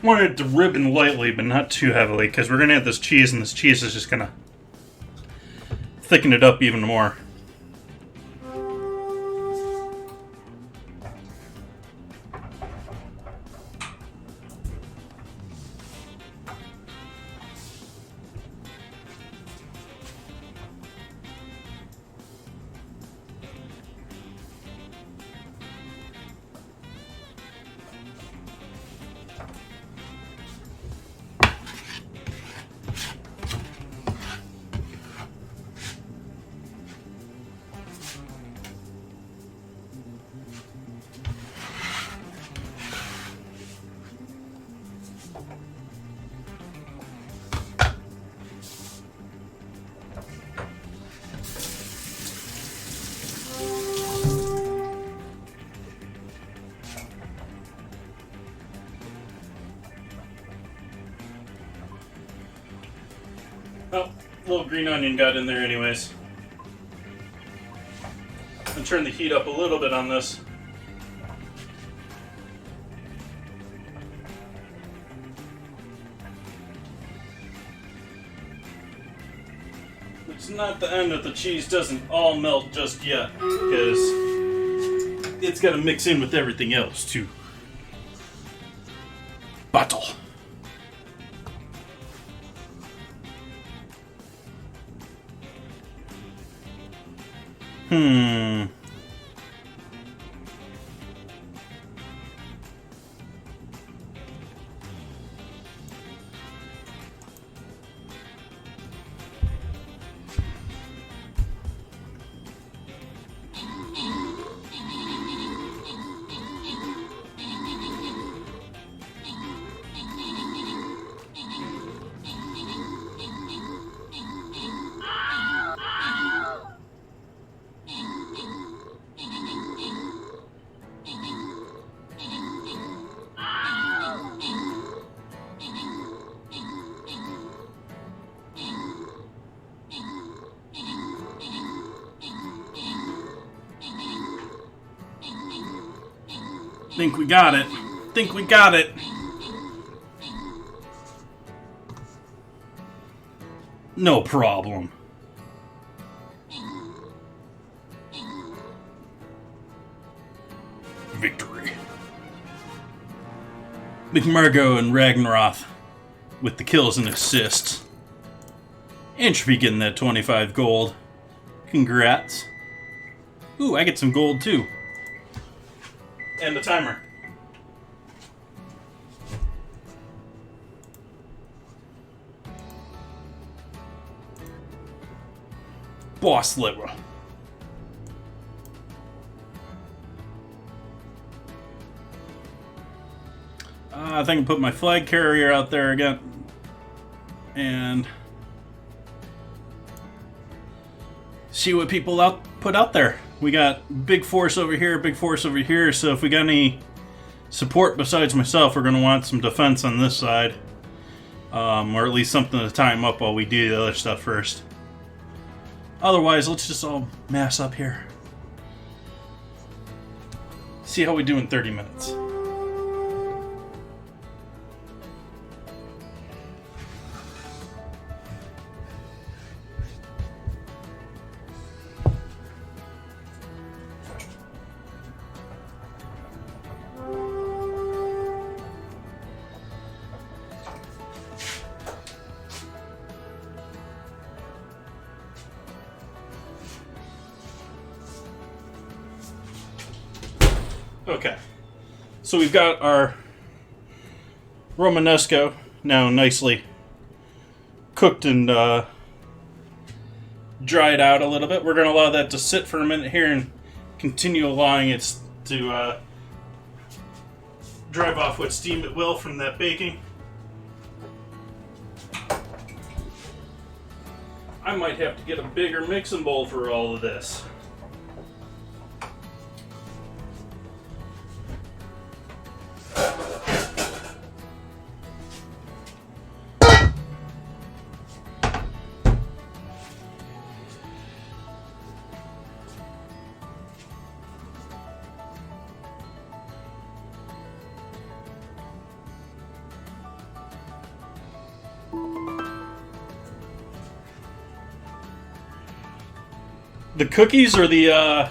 wanted it to ribbon lightly, but not too heavily, because we're gonna add this cheese, and this cheese is just gonna thicken it up even more. Oh, a little green onion got in there anyways. And turn the heat up a little bit on this. It's not the end that the cheese doesn't all melt just yet, because it's got to mix in with everything else too. Battle. Hmm. Think we got it. Think we got it. No problem. Victory. McMurgo and Ragnaroth with the kills and assists. Entropy getting that 25 gold. Congrats. Ooh, I get some gold too. And the timer. Boss level. I think I'll put my flag carrier out there again. And see what people put out there. We got big force over here, big force over here. So if we got any support besides myself, we're going to want some defense on this side. Or at least something to tie them up while we do the other stuff first. Otherwise, let's just all mass up here. See how we do in 30 minutes. Okay, so we've got our Romanesco now nicely cooked and dried out a little bit. We're going to allow that to sit for a minute here and continue allowing it to drive off what steam it will from that baking. I might have to get a bigger mixing bowl for all of this. The cookies or the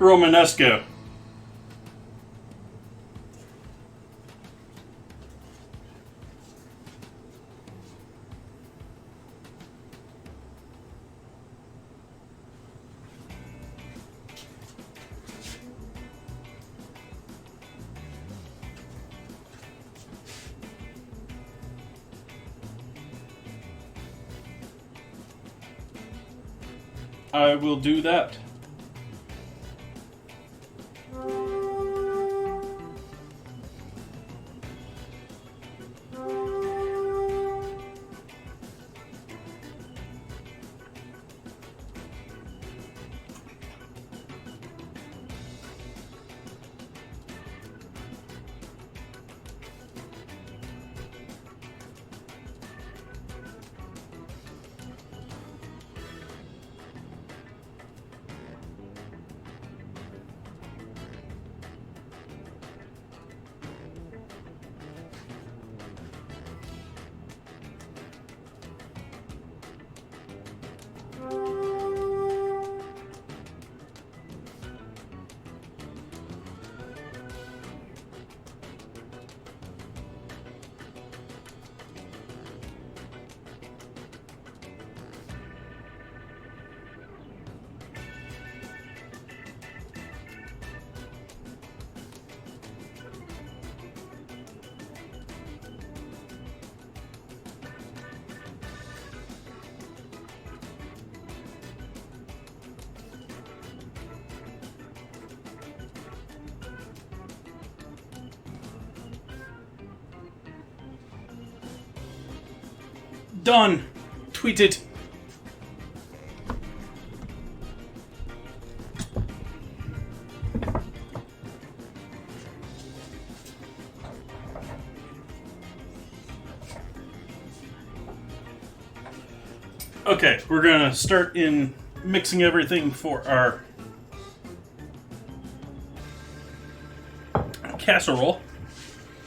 Romanesco? I will do that. Done. Tweeted. Okay, we're gonna start in mixing everything for our casserole.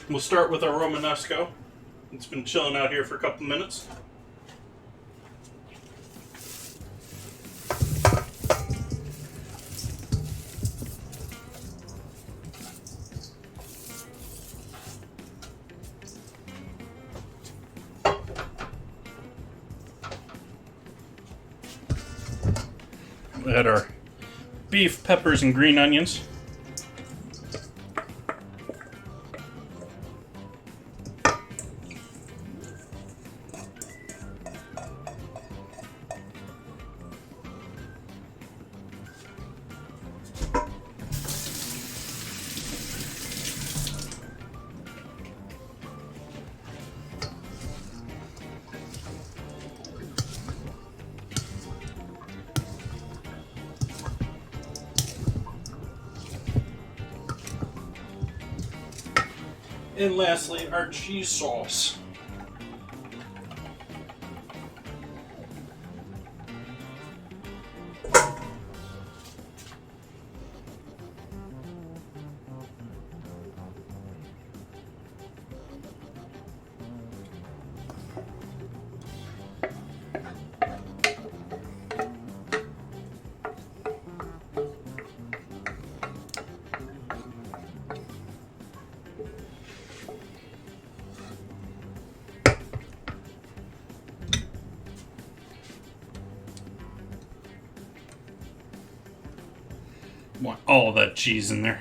We'll start with our Romanesco. It's been chilling out here for a couple minutes. We had our beef, peppers, and green onions. And lastly, our cheese sauce. Want all that cheese in there.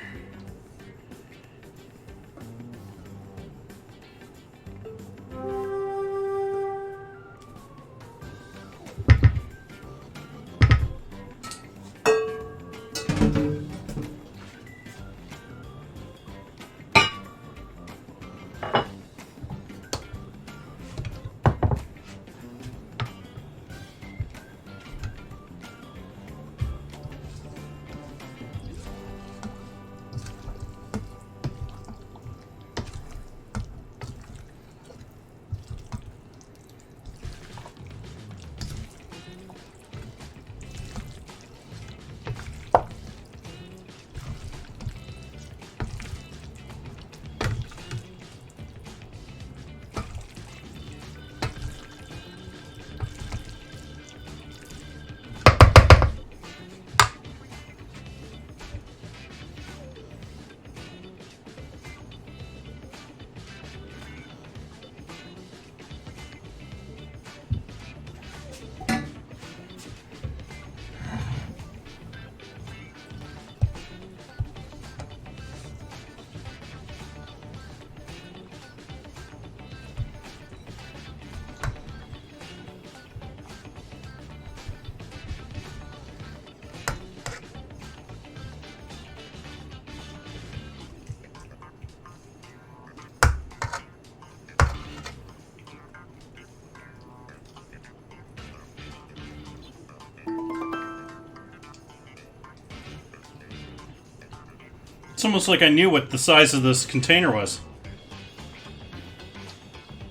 It's almost like I knew what the size of this container was.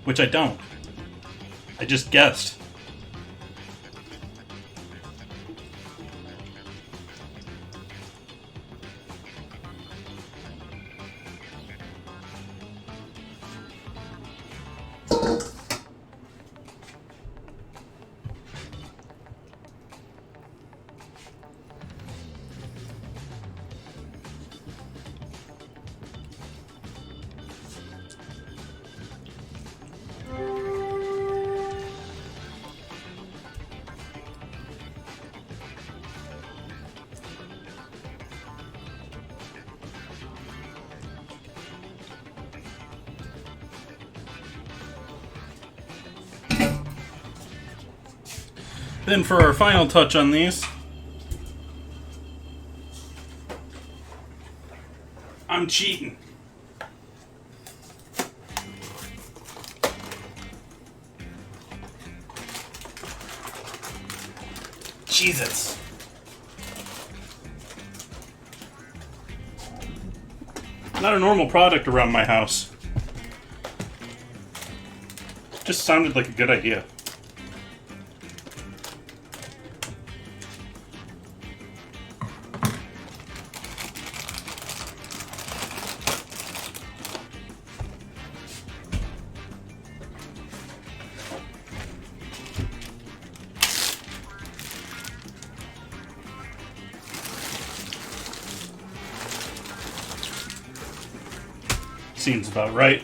Which I don't. I just guessed. Then for our final touch on these, I'm cheating. Cheez-Its. Not a normal product around my house. Just sounded like a good idea. Seems about right.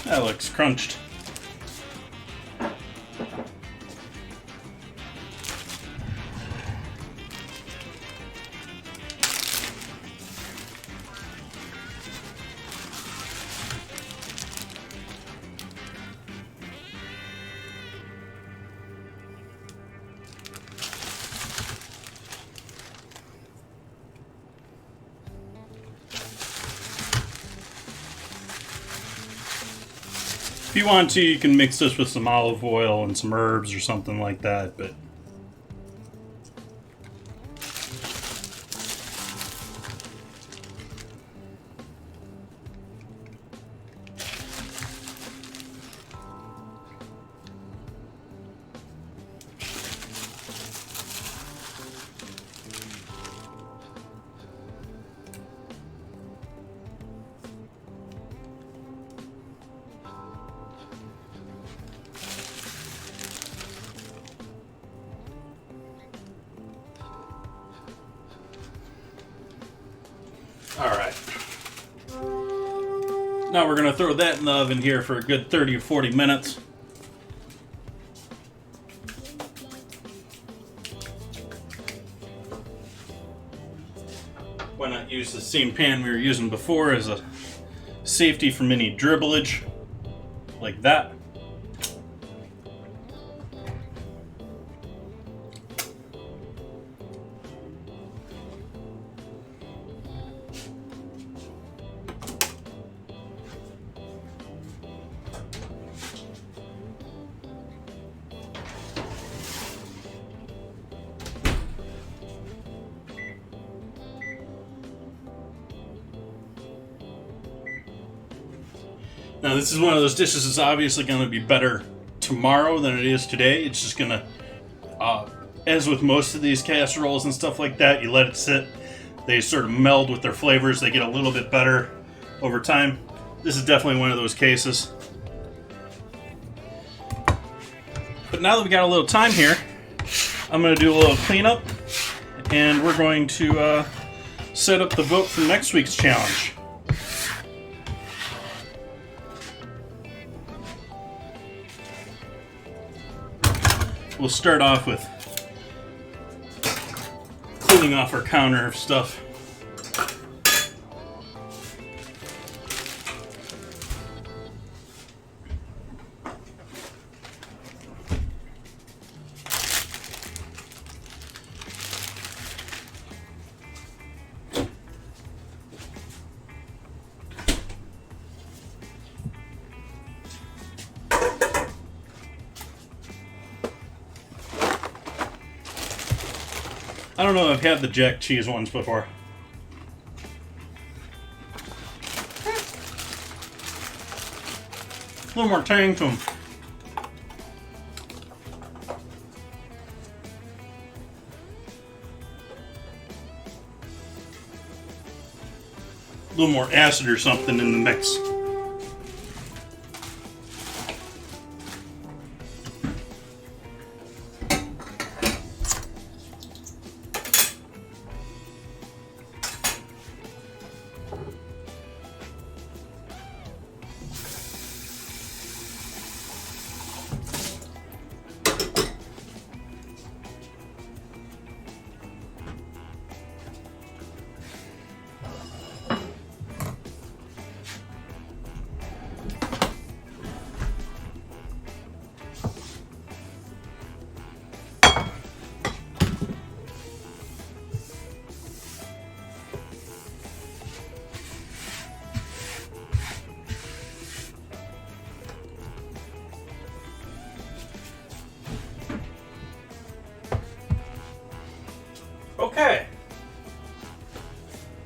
That looks crunched. If you want to, you can mix this with some olive oil and some herbs or something like that, but alright. Now we're going to throw that in the oven here for a good 30 or 40 minutes. Why not use the same pan we were using before as a safety from any dribblage like that. Now this is one of those dishes that's obviously going to be better tomorrow than it is today. It's just going to, as with most of these casseroles and stuff like that, you let it sit. They sort of meld with their flavors. They get a little bit better over time. This is definitely one of those cases. But now that we got a little time here, I'm going to do a little cleanup, and we're going to set up the vote for next week's challenge. We'll start off with cleaning off our counter of stuff. I don't know if I've had the jack cheese ones before. A little more tang to them. A little more acid or something in the mix. Okay.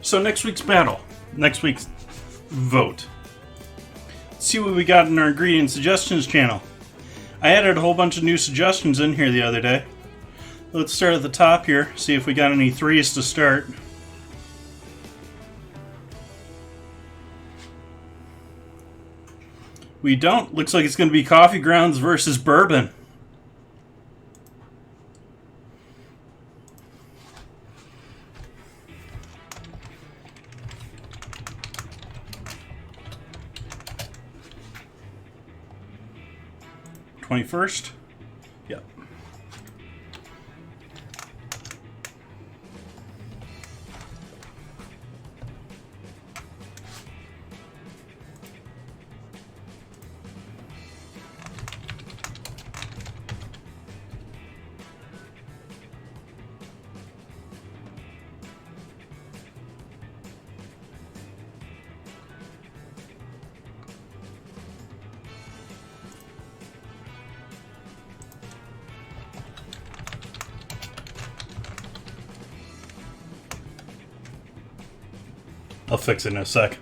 So next week's battle. Next week's vote. Let's see what we got in our ingredient suggestions channel. I added a whole bunch of new suggestions in here the other day. Let's start at the top here, see if we got any threes to start. We don't. Looks like it's going to be coffee grounds versus bourbon. $21st? Yep. I'll fix it in a sec.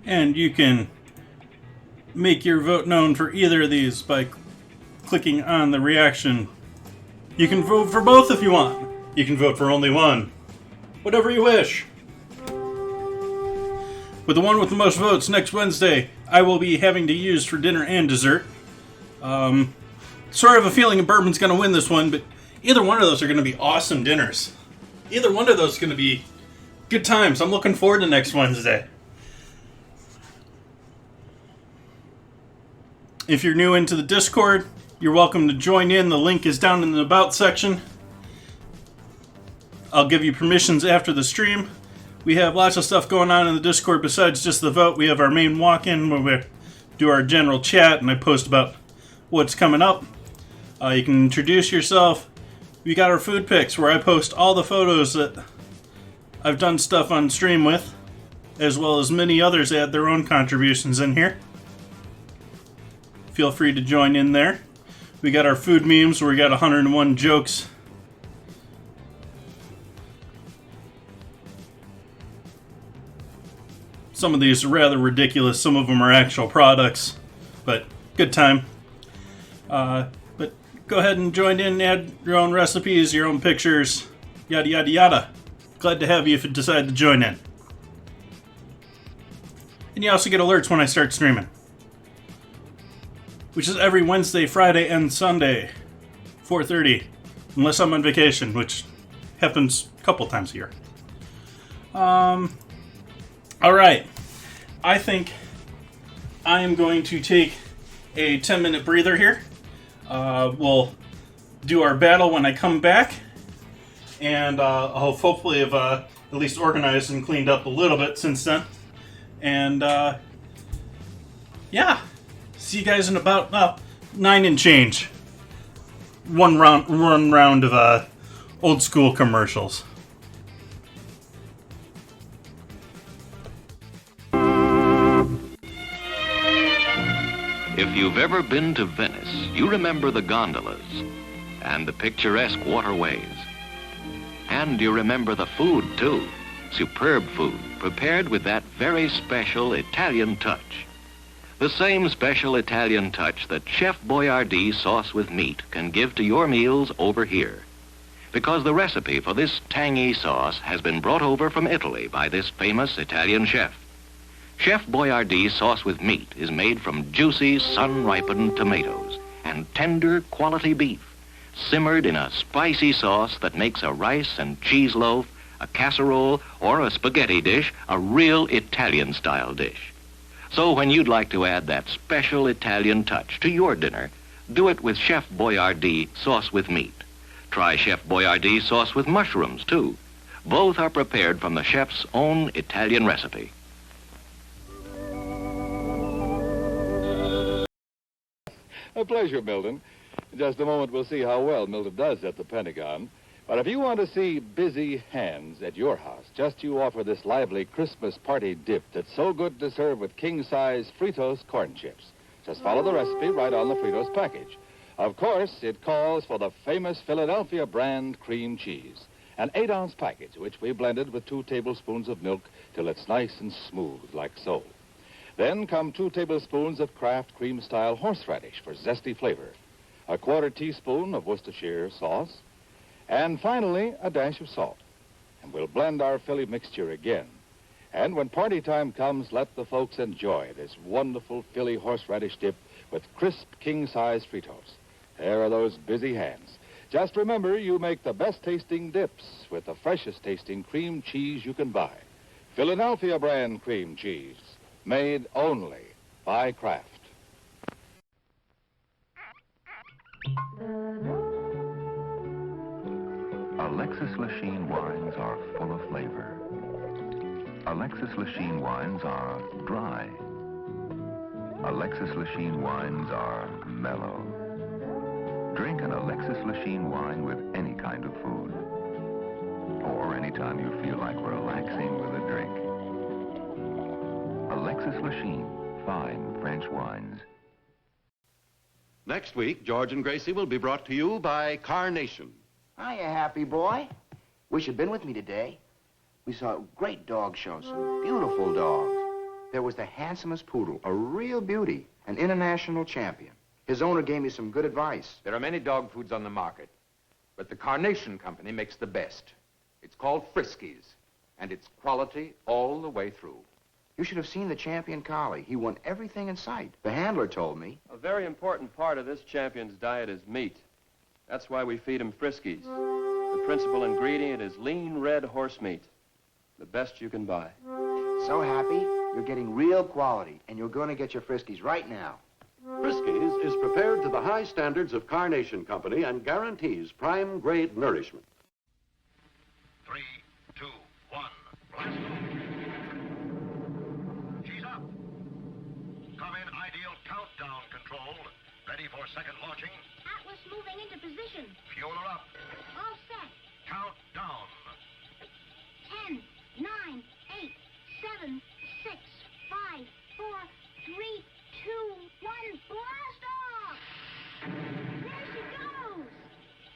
And you can make your vote known for either of these by clicking on the reaction. You can vote for both if you want. You can vote for only one. Whatever you wish. With the one with the most votes next Wednesday, I will be having to use for dinner and dessert. Sort of a feeling of bourbon's going to win this one, but either one of those are going to be awesome dinners. Either one of those is going to be good times. I'm looking forward to next Wednesday. If you're new into the Discord, you're welcome to join in. The link is down in the About section. I'll give you permissions after the stream. We have lots of stuff going on in the Discord besides just the vote. We have our main walk-in where we do our general chat and I post about what's coming up. You can introduce yourself. We got our food pics where I post all the photos that I've done stuff on stream with, as well as many others add their own contributions in here. Feel free to join in there. We got our food memes where we got 101 jokes. Some of these are rather ridiculous. Some of them are actual products, but good time. But go ahead and join in, add your own recipes, your own pictures, yada yada yada. Glad to have you if you decide to join in. And you also get alerts when I start streaming, which is every Wednesday, Friday, and Sunday, 4:30, unless I'm on vacation, which happens a couple times a year. Alright, I think I am going to take a 10-minute breather here. We'll do our battle when I come back, and I'll hopefully have at least organized and cleaned up a little bit since then. And yeah. See you guys in about 9 and change. One round of old school commercials. If you've ever been to Venice, you remember the gondolas and the picturesque waterways. And you remember the food, too. Superb food, prepared with that very special Italian touch. The same special Italian touch that Chef Boyardee sauce with meat can give to your meals over here. Because the recipe for this tangy sauce has been brought over from Italy by this famous Italian chef. Chef Boyardee sauce with meat is made from juicy, sun-ripened tomatoes and tender quality beef, simmered in a spicy sauce that makes a rice and cheese loaf, a casserole, or a spaghetti dish a real Italian-style dish. So when you'd like to add that special Italian touch to your dinner, do it with Chef Boyardee sauce with meat. Try Chef Boyardee sauce with mushrooms, too. Both are prepared from the chef's own Italian recipe. A pleasure, Milton. In just a moment, we'll see how well Milton does at the Pentagon. But if you want to see busy hands at your house, just you offer this lively Christmas party dip that's so good to serve with king-size Fritos corn chips. Just follow the recipe right on the Fritos package. Of course, it calls for the famous Philadelphia brand cream cheese, an 8-ounce package, which we blended with 2 tablespoons of milk till it's nice and smooth like so. Then come 2 tablespoons of Kraft cream-style horseradish for zesty flavor, a 1/4 teaspoon of Worcestershire sauce, and finally, a dash of salt. And we'll blend our Philly mixture again. And when party time comes, let the folks enjoy this wonderful Philly horseradish dip with crisp king-size Fritos. There are those busy hands. Just remember, you make the best-tasting dips with the freshest-tasting cream cheese you can buy. Philadelphia brand cream cheese, made only by Kraft. Alexis Lachine wines are full of flavor. Alexis Lachine wines are dry. Alexis Lachine wines are mellow. Drink an Alexis Lachine wine with any kind of food. Or anytime you feel like relaxing with a drink. Alexis Lachine, fine French wines. Next week, George and Gracie will be brought to you by Carnation. Hiya, happy boy. Wish you'd been with me today. We saw a great dog show, some beautiful dogs. There was the handsomest poodle, a real beauty, an international champion. His owner gave me some good advice. There are many dog foods on the market, but the Carnation Company makes the best. It's called Friskies, and it's quality all the way through. You should have seen the champion collie. He won everything in sight. The handler told me. A very important part of this champion's diet is meat. That's why we feed him Friskies. The principal ingredient is lean red horse meat, the best you can buy. So happy, you're getting real quality, and you're going to get your Friskies right now. Friskies is prepared to the high standards of Carnation Company and guarantees prime-grade nourishment. 3, 2, 1, blast off. She's up. Come in ideal countdown control. Ready for second launching. Atlas moving into position. Fuel her up. All set. Count down. 10, 9, 8, 7, 6, 5, 4, 3, 2, 1, blast off! There she goes!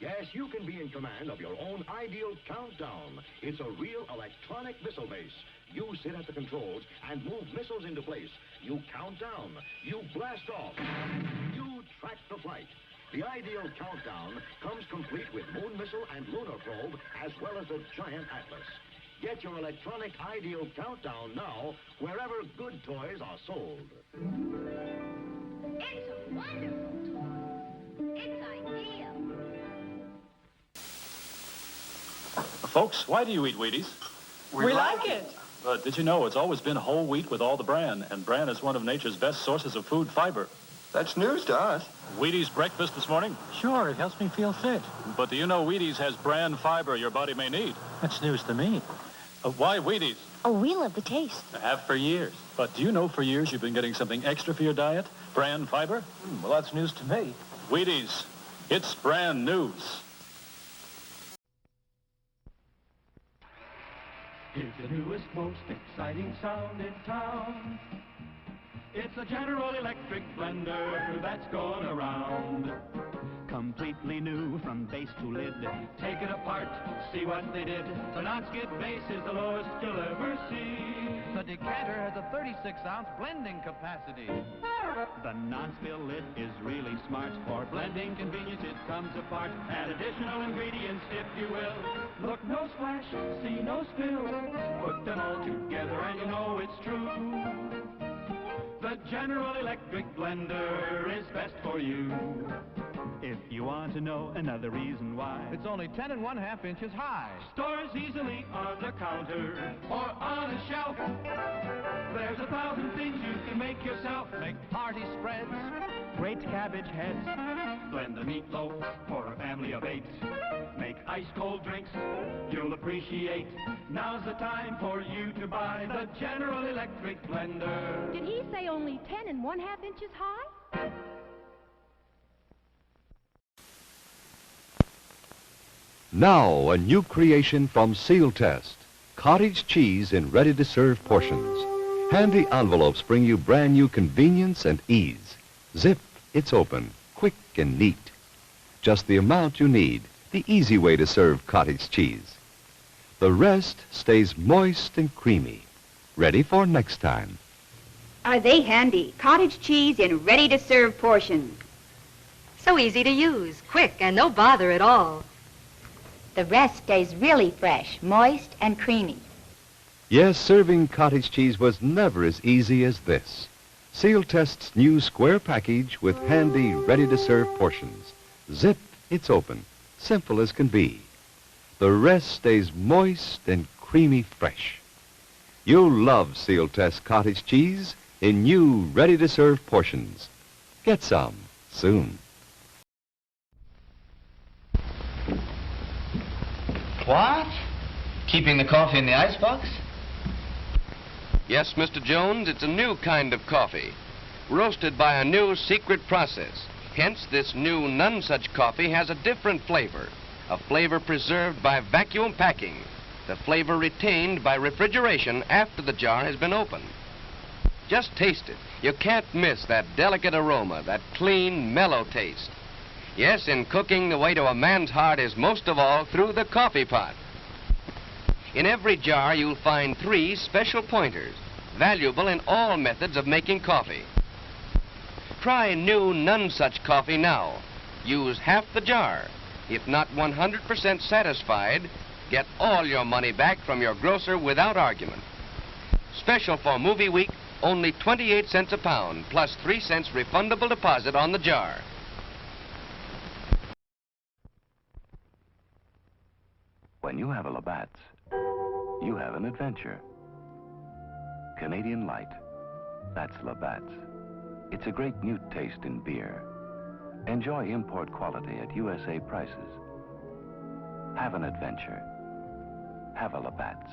Yes, you can be in command of your own ideal countdown. It's a real electronic missile base. You sit at the controls and move missiles into place. You count down. You blast off. You track the flight. The ideal countdown comes complete with moon missile and lunar probe, as well as a giant atlas. Get your electronic ideal countdown now, wherever good toys are sold. It's a wonderful toy. It's ideal. Folks, why do you eat Wheaties? We like it. But did you know it's always been whole wheat with all the bran, and bran is one of nature's best sources of food fiber. That's news to us. Wheaties breakfast this morning? Sure, it helps me feel fit. But do you know Wheaties has bran fiber your body may need? That's news to me. Why Wheaties? Oh, we love the taste. I have for years. But do you know for years you've been getting something extra for your diet? Bran fiber? Well, that's news to me. Wheaties. It's brand news. Here's the newest, most exciting sound in town. It's a General Electric blender that's going around. Completely new from base to lid. Take it apart, see what they did. The non-skid base is the lowest you'll ever see. The decanter has a 36-ounce blending capacity. The non-spill lid is really smart. For blending convenience, it comes apart. Add additional ingredients, if you will. Look, no splash, see no spill. Put them all together and you know it's true. The General Electric blender is best for you. If you want to know another reason why, it's only 10 1/2 inches high. Stores easily on the counter or on a shelf. There's 1,000 things you can make yourself. Make party spreads, great cabbage heads. Blend the meatloaf for a family of 8. Make ice-cold drinks you'll appreciate. Now's the time for you to buy the General Electric blender. Did he say only 10 1/2 inches high? Now, a new creation from Seal Test. Cottage cheese in ready-to-serve portions. Handy envelopes bring you brand new convenience and ease. Zip, it's open, quick and neat. Just the amount you need, the easy way to serve cottage cheese. The rest stays moist and creamy, ready for next time. Are they handy? Cottage cheese in ready-to-serve portions. So easy to use, quick, and no bother at all. The rest stays really fresh, moist, and creamy. Yes, serving cottage cheese was never as easy as this. Seal Test's new square package with handy, ready-to-serve portions. Zip, it's open, simple as can be. The rest stays moist and creamy fresh. You'll love Seal Test cottage cheese in new, ready-to-serve portions. Get some soon. What? Keeping the coffee in the icebox? Yes, Mr. Jones, it's a new kind of coffee, roasted by a new secret process. Hence, this new none such coffee has a different flavor, a flavor preserved by vacuum packing, the flavor retained by refrigeration after the jar has been opened. Just taste it. You can't miss that delicate aroma, that clean, mellow taste. Yes, in cooking, the way to a man's heart is most of all through the coffee pot. In every jar, you'll find 3 special pointers, valuable in all methods of making coffee. Try new none such coffee now. Use half the jar. If not 100% satisfied, get all your money back from your grocer without argument. Special for movie week, only 28 cents a pound, plus 3 cents refundable deposit on the jar. When you have a Labatt's, you have an adventure. Canadian Light, that's Labatt's. It's a great new taste in beer. Enjoy import quality at USA prices. Have an adventure. Have a Labatt's.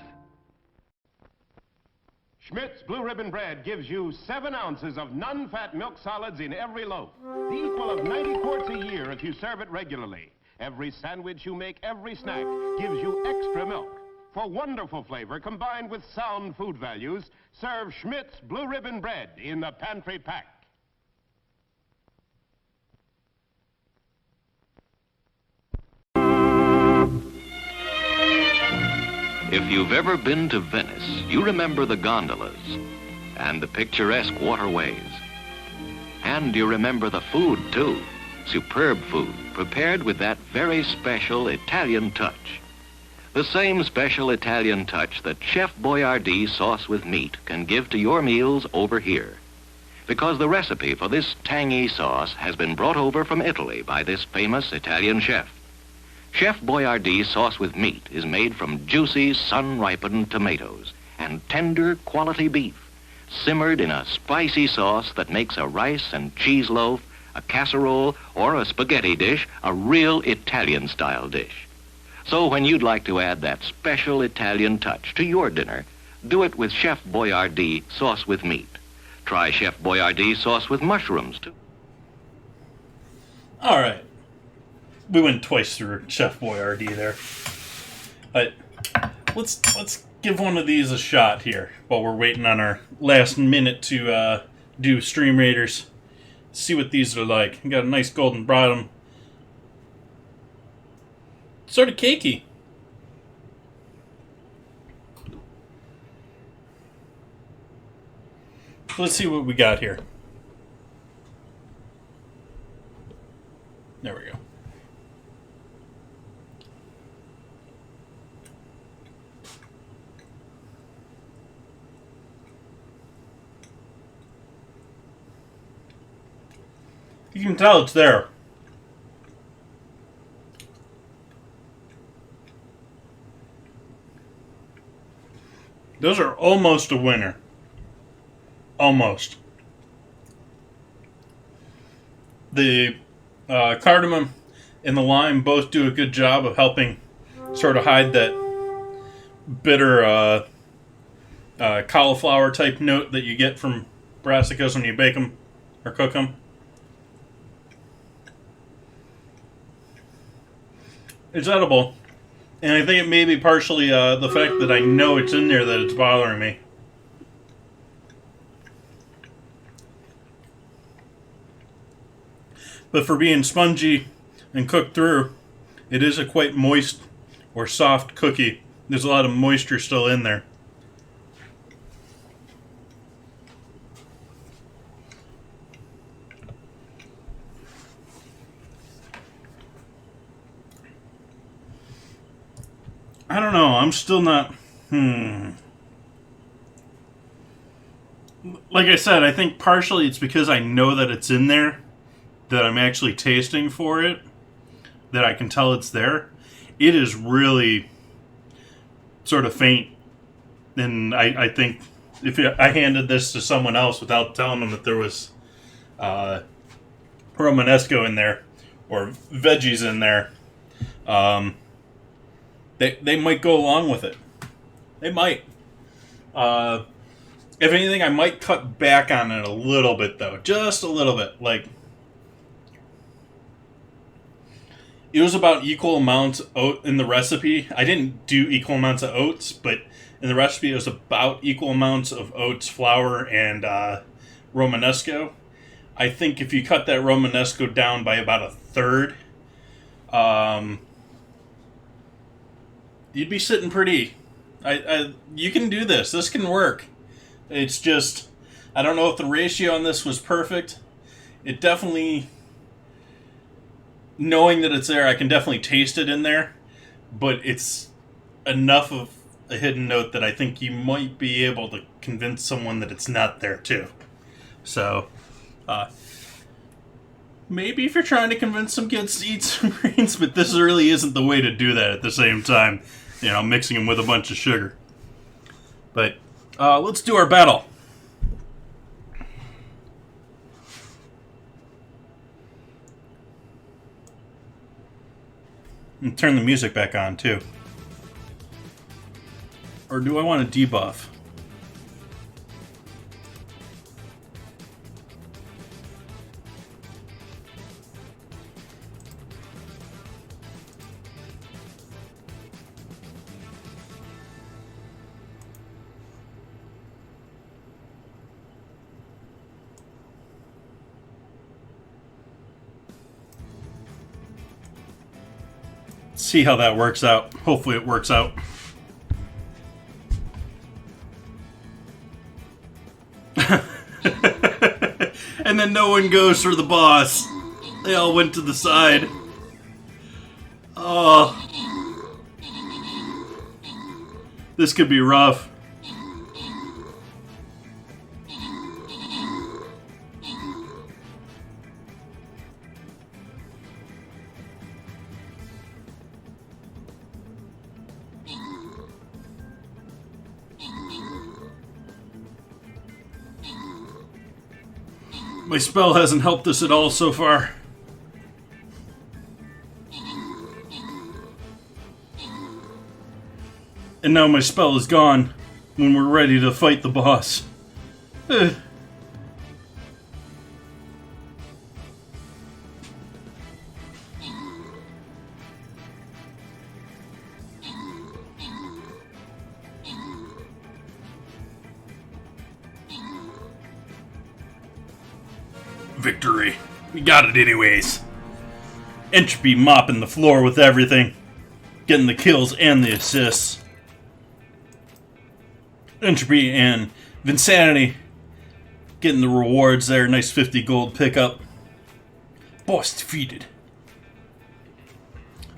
Schmidt's Blue Ribbon Bread gives you 7 ounces of non-fat milk solids in every loaf, the equal of 90 quarts a year if you serve it regularly. Every sandwich you make, every snack, gives you extra milk. For wonderful flavor combined with sound food values, serve Schmidt's Blue Ribbon Bread in the pantry pack. If you've ever been to Venice, you remember the gondolas and the picturesque waterways. And you remember the food, too. Superb food, prepared with that very special Italian touch. The same special Italian touch that Chef Boyardee sauce with meat can give to your meals over here. Because the recipe for this tangy sauce has been brought over from Italy by this famous Italian chef. Chef Boyardee sauce with meat is made from juicy, sun-ripened tomatoes and tender, quality beef, simmered in a spicy sauce that makes a rice and cheese loaf, a casserole, or a spaghetti dish a real Italian-style dish. So when you'd like to add that special Italian touch to your dinner, do it with Chef Boyardee sauce with meat. Try Chef Boyardee sauce with mushrooms, too. All right. We went twice through Chef Boyardee there. But let's give one of these a shot here while we're waiting on our last minute to do Stream Raiders. See what these are like. Got a nice golden bottom. Sort of cakey. Let's see what we got here. There we go. You can tell it's there. Those are almost a winner. Almost. the cardamom and the lime both do a good job of helping sort of hide that bitter cauliflower type note that you get from brassicas when you bake them or cook them. It's edible, and I think it may be partially the fact that I know it's in there that it's bothering me. But for being spongy and cooked through, it is a quite moist or soft cookie. There's a lot of moisture still in there. I don't know. I'm still not... Like I said, I think partially it's because I know that it's in there, that I'm actually tasting for it, that I can tell it's there. It is really sort of faint. And I think if I handed this to someone else without telling them that there was Romanesco in there or veggies in there, they might go along with it. They might. If anything, I might cut back on it a little bit, though. Just a little bit. Like, it was about equal amounts of oat in the recipe. I didn't do equal amounts of oats, but in the recipe it was about equal amounts of oats, flour, and Romanesco. I think if you cut that Romanesco down by about a third, you'd be sitting pretty. You can do this. This can work. It's just, I don't know if the ratio on this was perfect. It definitely, knowing that it's there, I can definitely taste it in there. But it's enough of a hidden note that I think you might be able to convince someone that it's not there too. So, maybe if you're trying to convince some kids to eat some greens, but this really isn't the way to do that at the same time. You know, mixing them with a bunch of sugar. But let's do our battle. And turn the music back on, too. Or do I want to debuff? See how that works out. Hopefully it works out. And then no one goes for the boss. They all went to the side. Oh. This could be rough. My spell hasn't helped us at all so far. And now my spell is gone when we're ready to fight the boss. Victory. We got it anyways. Entropy mopping the floor with everything. Getting the kills and the assists. Entropy and Vinsanity getting the rewards there. Nice 50 gold pickup. Boss defeated.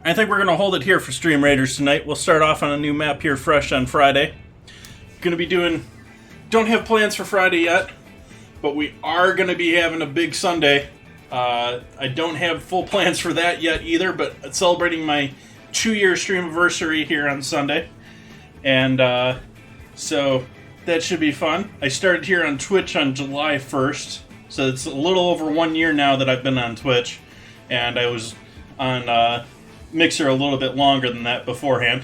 I think we're going to hold it here for Stream Raiders tonight. We'll start off on a new map here fresh on Friday. Going to be doing... Don't have plans for Friday yet. But we are going to be having a big Sunday. I don't have full plans for that yet either, but celebrating my 2-year streamiversary here on Sunday. And so that should be fun. I started here on Twitch on July 1st. So it's a little over 1 year now that I've been on Twitch, and I was on Mixer a little bit longer than that beforehand.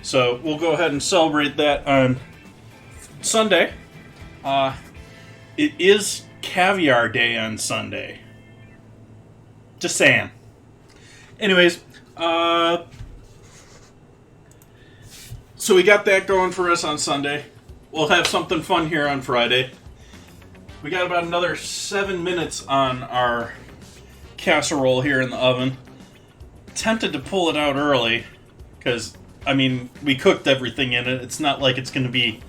So we'll go ahead and celebrate that on Sunday. It is Caviar Day on Sunday. Just saying. Anyways, so we got that going for us on Sunday. We'll have something fun here on Friday. We got about another 7 minutes on our casserole here in the oven. Tempted to pull it out early, because, I mean, we cooked everything in it. It's not like it's going to be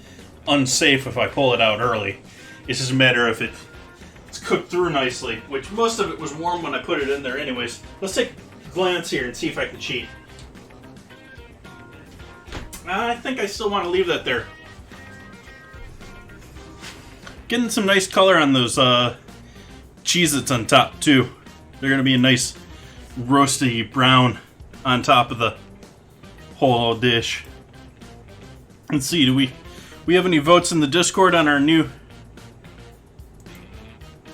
unsafe if I pull it out early. It's just a matter of it's cooked through nicely, which most of it was warm when I put it in there anyways. Let's take a glance here and see if I can cheat. I think I still want to leave that there. Getting some nice color on those Cheez-Its on top, too. They're going to be a nice roasty brown on top of the whole dish. Let's see, do we have any votes in the Discord on our new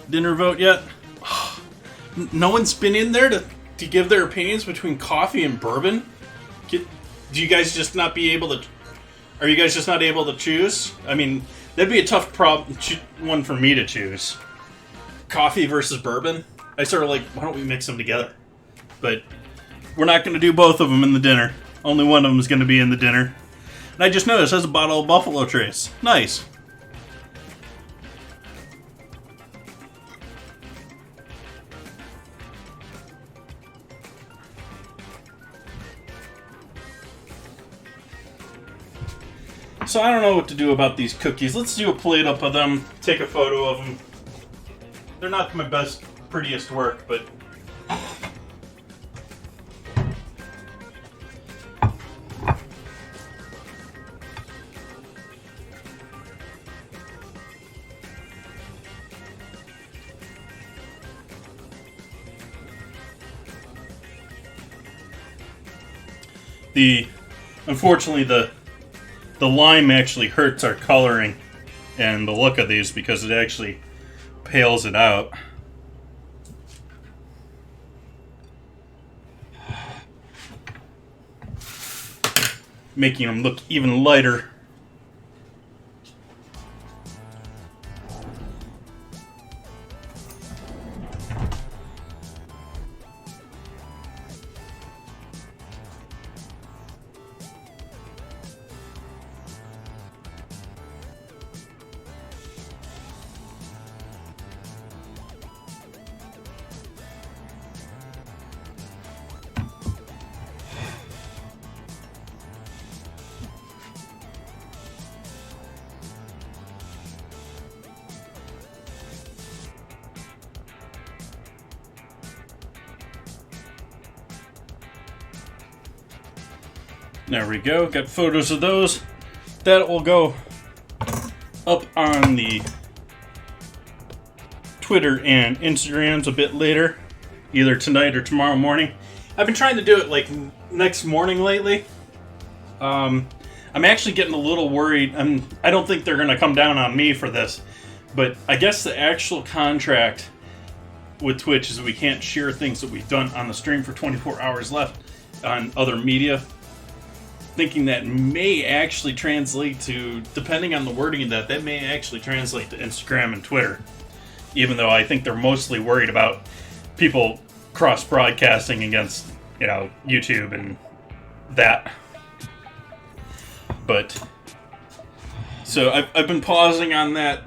dinner vote yet? No one's been in there to give their opinions between coffee and bourbon? Do you guys just not be able to... Are you guys just not able to choose? I mean, that'd be a tough one for me to choose. Coffee versus bourbon? I sort of like, why don't we mix them together? But we're not going to do both of them in the dinner. Only one of them is going to be in the dinner. And I just noticed there's a bottle of Buffalo Trace. Nice. So I don't know what to do about these cookies. Let's do a plate up of them, take a photo of them. They're not my best, prettiest work, but... Unfortunately, the lime actually hurts our coloring and the look of these because it actually pales it out. Making them look even lighter. There we go, got photos of those. That will go up on the Twitter and Instagrams a bit later, either tonight or tomorrow morning. I've been trying to do it like next morning lately. I'm actually getting a little worried. I don't think they're going to come down on me for this, but I guess the actual contract with Twitch is we can't share things that we've done on the stream for 24 hours left on other media. Thinking that may actually translate to, depending on the wording of that may actually translate to Instagram and Twitter. Even though I think they're mostly worried about people cross-broadcasting against, YouTube and that. But, so I've been pausing on that,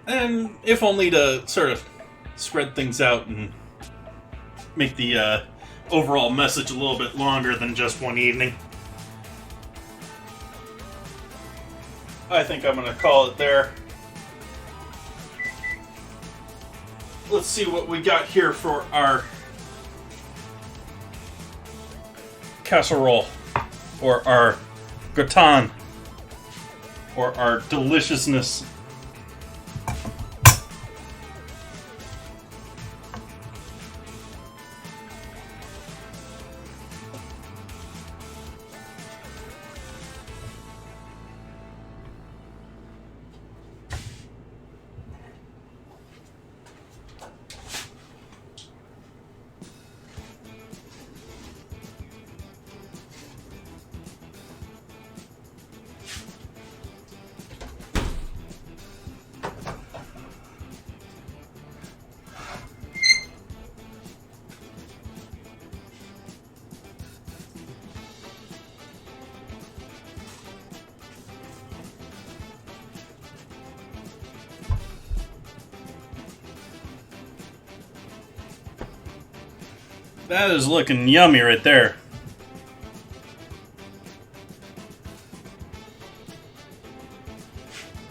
and if only to sort of spread things out and make the overall message a little bit longer than just one evening. I think I'm going to call it there. Let's see what we got here for our casserole, or our gratin, or our deliciousness. That is looking yummy right there.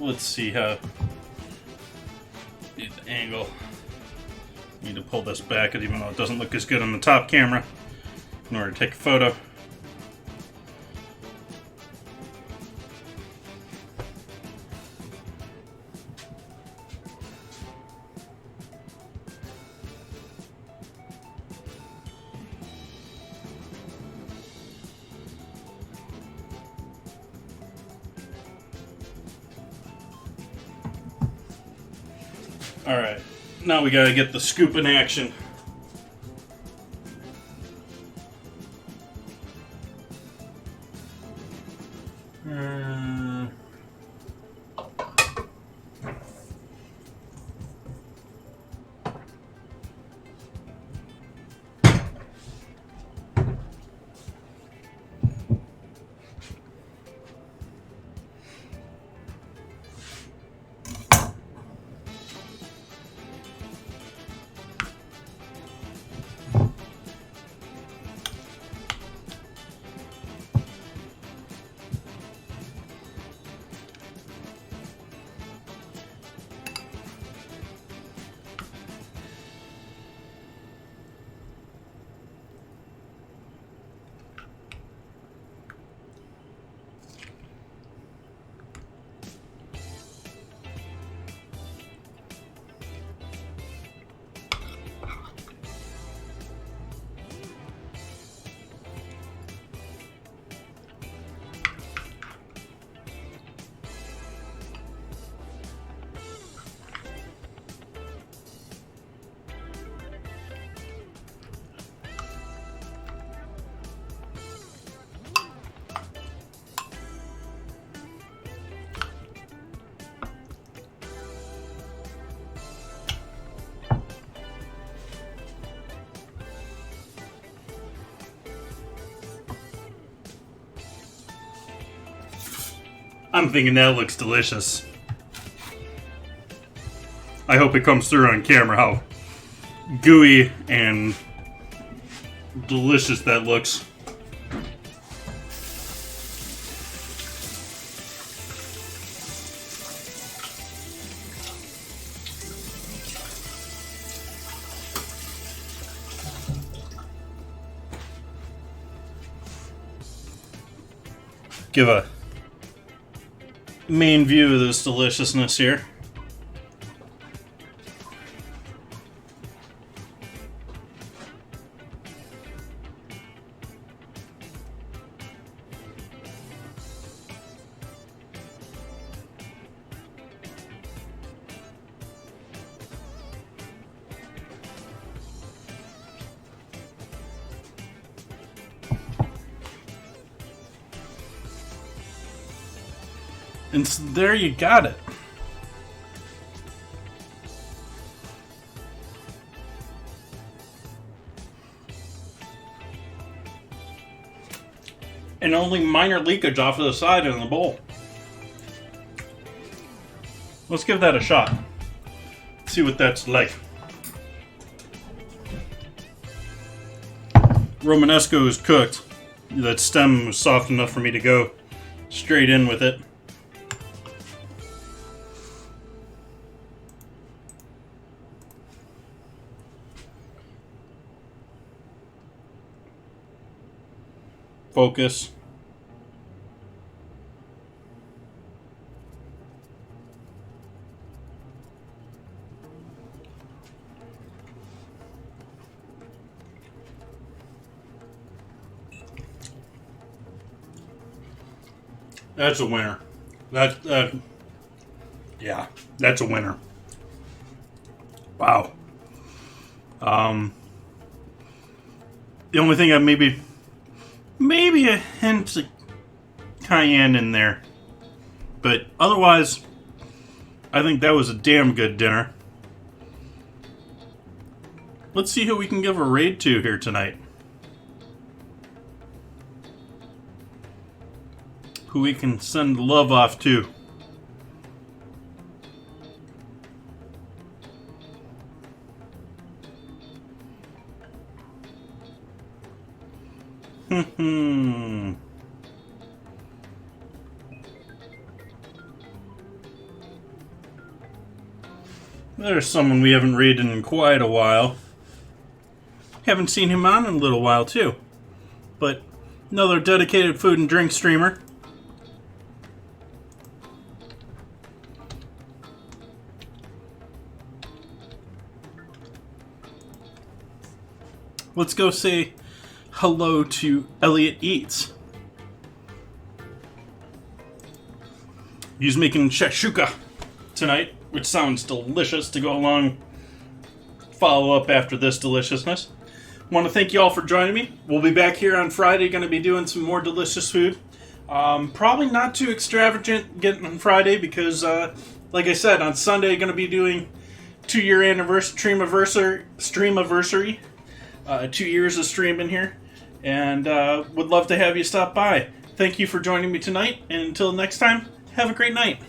Let's see how the angle. Need to pull this back, even though it doesn't look as good on the top camera, in order to take a photo. Alright, now we gotta get the scoop in action. I'm thinking that looks delicious. I hope it comes through on camera how gooey and delicious that looks. Give a main view of this deliciousness here. And so there you got it. And only minor leakage off of the side in the bowl. Let's give that a shot. See what that's like. Romanesco is cooked. That stem was soft enough for me to go straight in with it. Focus. That's a winner. Yeah, that's a winner. Wow. The only thing I maybe a hint of cayenne in there, but otherwise, I think that was a damn good dinner. Let's see who we can give a raid to here tonight. Who we can send love off to. There's someone we haven't read in quite a while. Haven't seen him on in a little while, too. But another dedicated food and drink streamer. Let's go say hello to Elliot Eats. He's making shashuka tonight, which sounds delicious to go along, follow up after this deliciousness. Want to thank you all for joining me. We'll be back here on Friday, going to be doing some more delicious food. Probably not too extravagant getting on Friday because, like I said, on Sunday going to be doing 2-year anniversary streamiversary. 2 years of streaming here, and would love to have you stop by. Thank you for joining me tonight, and until next time, have a great night.